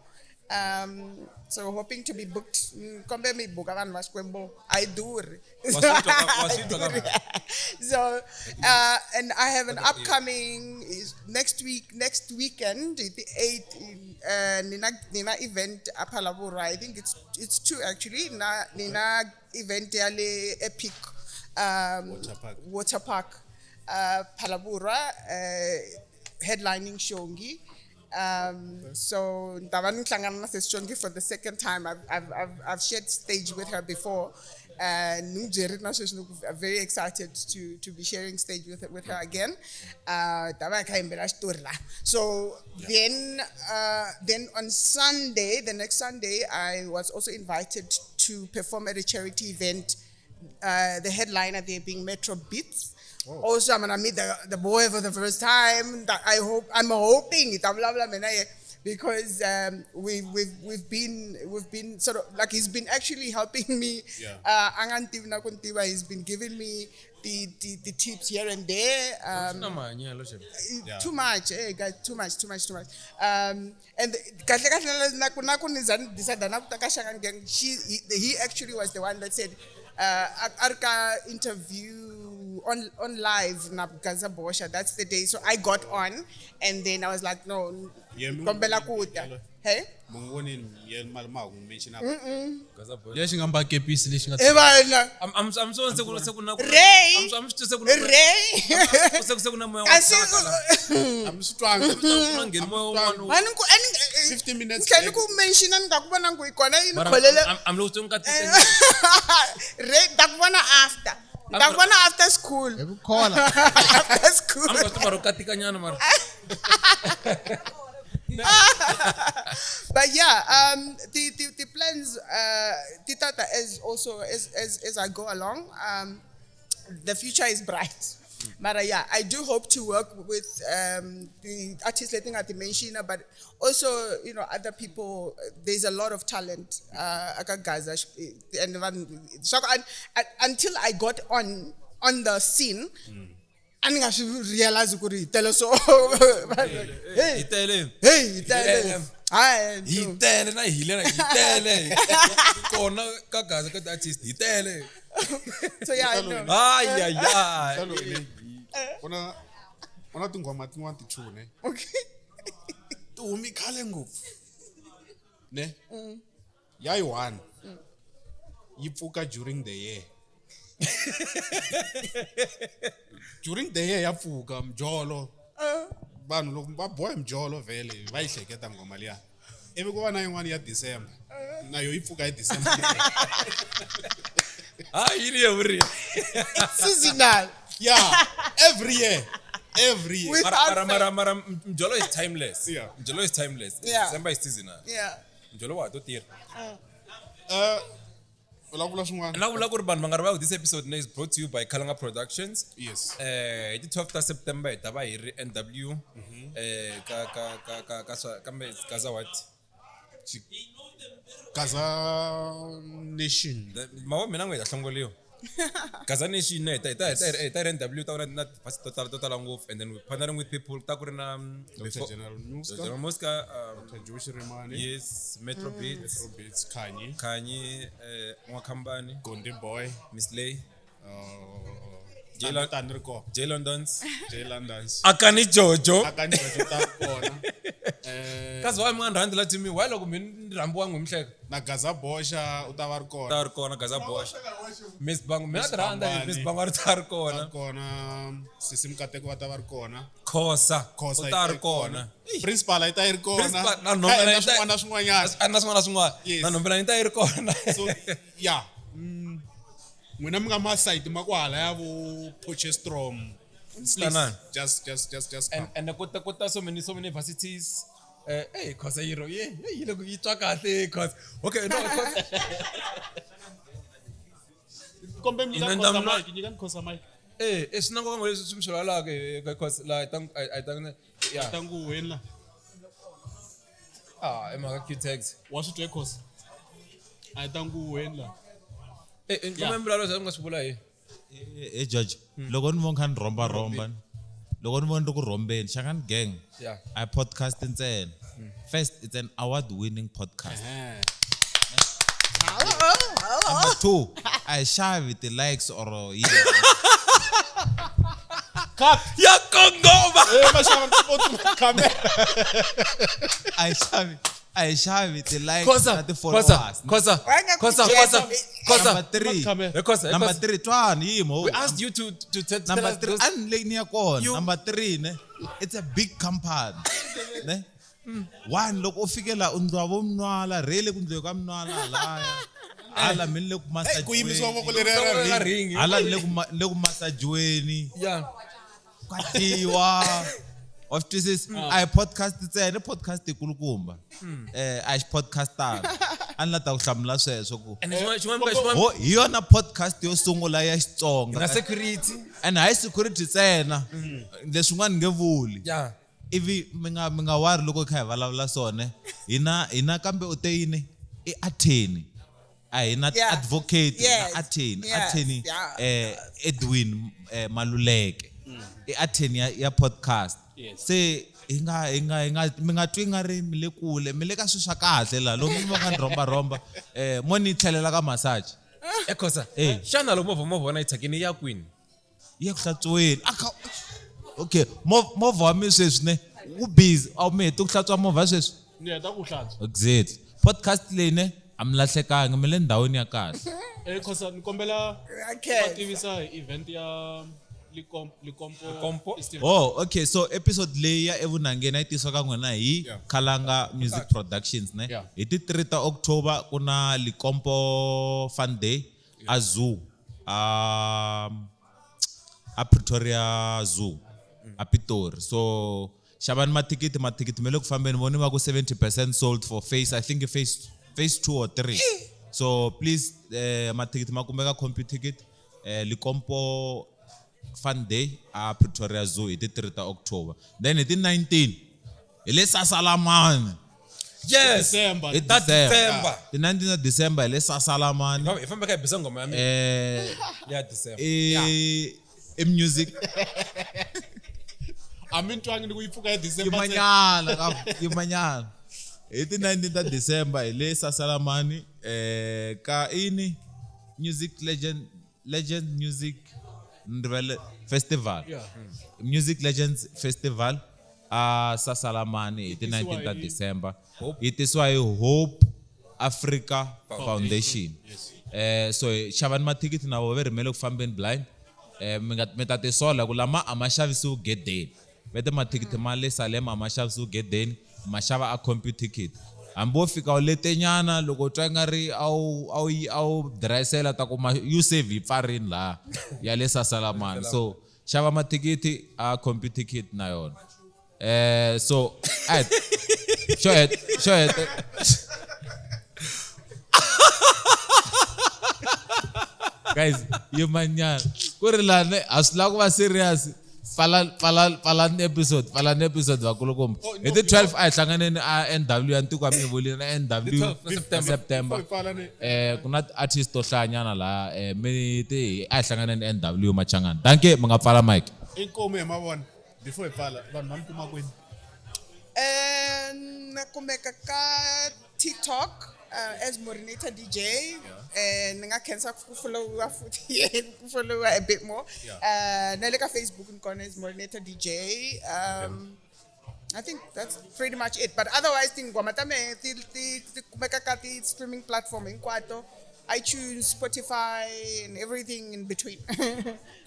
So hoping to be booked. Kombe me book avan maskwembo. I do. So and I have an upcoming next weekend, the 8th Nina event apalabura. I think it's two actually. Nina event yale epic water park Palabura headlining Shongi. So Ndavani Klangana says Shongi for the second time. I've shared stage with her before. I'm very excited to be sharing stage with her again. So then on Sunday, the next Sunday, I was also invited to perform at a charity event. The headliner there being Metro Beats. Also, I'm gonna meet the boy for the first time. I'm hoping because we've been sort of like he's been actually helping me. He's been giving me the tips here and there. Too much, guys. Too much. And he actually was the one that said. Arka interview on live na Gaza Bosha. That's the day. So I got on, and then I was like, no, kombela kuta. Hey. Leswi nga mbake piece leswi nga I'm so sekuna Ray. sekuna moya I'm strong. 15 minutes. Can you mention ndakubona ngikona inikholele I'm losing kati Ray ndakubona after. Ndakubona after school. ekukhona After school. I'm going to marokati kanyana mara But yeah, the plans, Titata, as I go along, the future is bright. But yeah, I do hope to work with the artists letting at the mention, but also other people. There's a lot of talent. Gaza, and until I got on the scene. I think I should realize tell us so. Hey, so yeah, I know. Una tingoma tin'wana ti two ne. Okay. Ti humi khale ngopfu. Ne? Yayi one. Yi pfuka during the year. During the year ya pfuka mjolo. Vanhu loko va boha mjolo vele va yi hleketa ngoma liya. Ivi ku va na yin'wana ya December. Na yo yi pfuka hi December. It's seasonal. Yeah, every year. Mara mjolo is timeless. Yeah. Mjolo is timeless. Yeah. December is seasonal. Yeah. Mjolo wa to tira. Ulavula swin'wana. Now we like to this episode is brought to you by Kalanga Productions. Yes. The 12th of September taba hi NW. Gaza what? Gaza Nation. Mawa mina ngwe hlongoliyo. Gaza Nation ta NW ta na total ngopfu, and then we're partnering with people ta ku ri na Dr. General General Muska, Josh Remani. yes, Metro Beats, Kanye, Mwakambani, Gonde Boy. Miss Lay, J Londons, Akani Jojo. Akani Jojo kona. Cause why man handla to me why loko mina rambo wangu mhleka Na Gaza Bosha utavar kona. tar kona Gaza Bosch Miss Bang mina randa Miss Bang tar kona Kona Sisim Kateko watavar kona. Khosa tar kona Principal ita ir kona. Principal na nombela ita Ana swin'wanyana. ana swin'wana Yes. na nombela ita ir kona So yeah. Mwina mga ma site makwala ya vo Potchefstroom. Salani. Just come. and kota so many universities hey khosa hero you look you talk at cause okay no cause Kombe Ina mnika ndamna- Mike, nyika nkhosa Mike. sina ngoba ngolesi simshola la ke cause la I think yeah Tangu wena. emaka key tags Washo ekhosa. I tangu wena. ngomembula lo zangasibula hi Judge, loko ni vona kha ni romba loko ni vona ri ku rhombeni Shangani Gang Yeah. I podcast ntsena. First, it's an award-winning podcast. Number two, I share with the likes or ya kongoma I share with the likes Khosa and the followers. Number three, number three, Twan, yimo. we asked you to tell Number us three, those- Number three, ne, it's a big company. Ne? One, look, ofikela undwabo mnwala, really kundwe kwa mnwala laya. Ala mille kumasa Kuyimiswa voko Songwe leri. nga ring ala le kumasa jweni. yeah Kwatiwa. Of this is I podcast ntsena podcast ikulukumba. I podcastar. Anlata kuhlamula sweswo ku. and xin'wana Oh, hi yona podcast yo sungula ya Xitsonga. na security And high security ntsena. Leswin'wana nge vuli. yeah Ivi mi nga wari loko kha hi vulavula swone. Hina kambe u te yini? I attorney. Hina Yeah. advocate, Yes. attorney. Yes. Attorney Yeah. Edwin Maluleke. I attorney ya podcast. Se mi nga twi nga ri mi le kule mi le ka swilo swa kahle la loko mi va kha ni romba mo ni tlhelela ka massage ekhosa xana lo movha wona ithakini ya kwini ya ku hlantsweni okay movha wa mi sweswi ne wu busy awu mi heti ku hlantswa movha sweswi Ni ta ku hlantswa. exactly podcast leyi ne a mi lahlekangi mi le ndhawini ya kahle Khosa ni kombela Okay. tivisa event ya Likompo. oh okay so episode leyi ya evunangeni yi tisiwa ka n'wina hi Kalanga Music Productions ne Yeah. hi ti 3 ta October ku na Likompo Fun Day a zoo a Pretoria Zoo a Pitori so xavani mathikiti me le ku fambeni voni va ku 70% sold for I think phase 2 or 3 so please mathikiti ma kumeka compu ticket Likompo Fun Day a Pretoria Zoo hi ti 3 ta October. Then hi ti 19 hi le Sasalamani. Yes. December. Hi That December. The 19th of December hi le Sasalamani. If I'm back at Bisangoma, yeah, December. Music. Amintwangi ni kuyifuka December. Yimanyana. Hi ti 19th of December hi le Sasalamani ka ini Music Legend Music Festival. Music Legends Festival Sasalamani the 19th of December. It is why Hope Africa Foundation. So Shaban Matikit na over Melok Famben blind. Metate sola kulama amashavisu get day. Bete matikit male salem amashavisu get day. Mashava a compute ticket. Ambo fika ulete nyana loko twangari au dresela takuma you save farin la ya le Sasalamani. So shava matikiti a compute ticket na yon. So show it. Guys, you manyan. Kurilane aslago wa serious. Falan episode wakulokom. Ito 12 ay hlangane NW antu kwa mivuli na NW September. Kuna artist ohlanyana la mete ay hlangane NW machangana. Danke mga pala mic. Inkomo yamabona before iphala vanhu vankuma kweni. Nakumeka ka TikTok as Maureenator DJ. Ninga khensa kufollow a bit more. Naleka Facebook nkona as Maureenator DJ. I think that's pretty much it. But otherwise, ngoma tame ti kumeka ka ti streaming platform inkwato, iTunes, Spotify, and everything in between.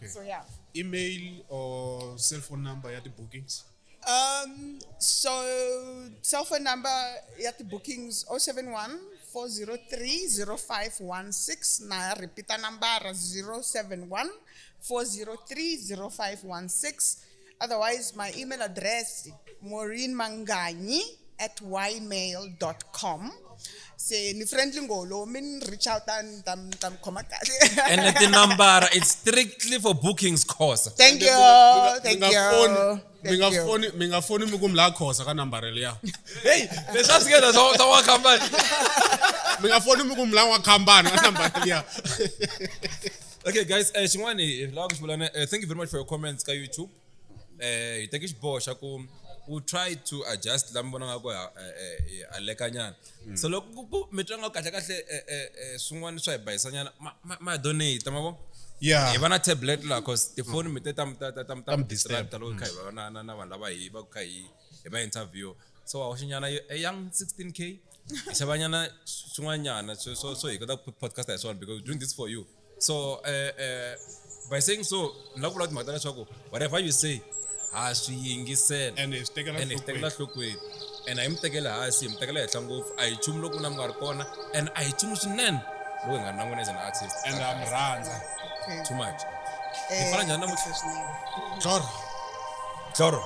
So yeah. Email or cell phone number at the bookings? So cell phone number at the bookings 071 403 0516. Na repeat number 071 403 0516. Otherwise, my email address maureenator@ymail.com. Say ni friendly ngolo min reach out and tam khoma kahle. And the number it's strictly for bookings course. Thank you. Mingafoni mikumla khosa ka number leya. Hey, let's get us all our company. Mingafoni mikumla wa company ka number leya. Okay guys, Shingwani, thank you very much for your comments ka YouTube. Thank you we'll try to adjust lambona ngako alekanyana. So lokho metanga kahle kahle swin'wana swa hibayisanyana ma donate mabo. Yeah. Ivana tablet la cause the phone mete tam distract lo kai na vanhu lava hi va kai eba interview. So awushinyana a young 16k. Isabanyana swin'wanyana so hi kota podcast as well because we're doing this for you. So by saying so nakula timatala swako whatever you say aswiyingisela and it's taken hlokweni and ayimtekela hasi imtekela ehla ngofu ayichumi lokhu namngari kona and ayichumi swinene loko ngari nangona as an artist and I'm randza too much ifana njani namuhla Joro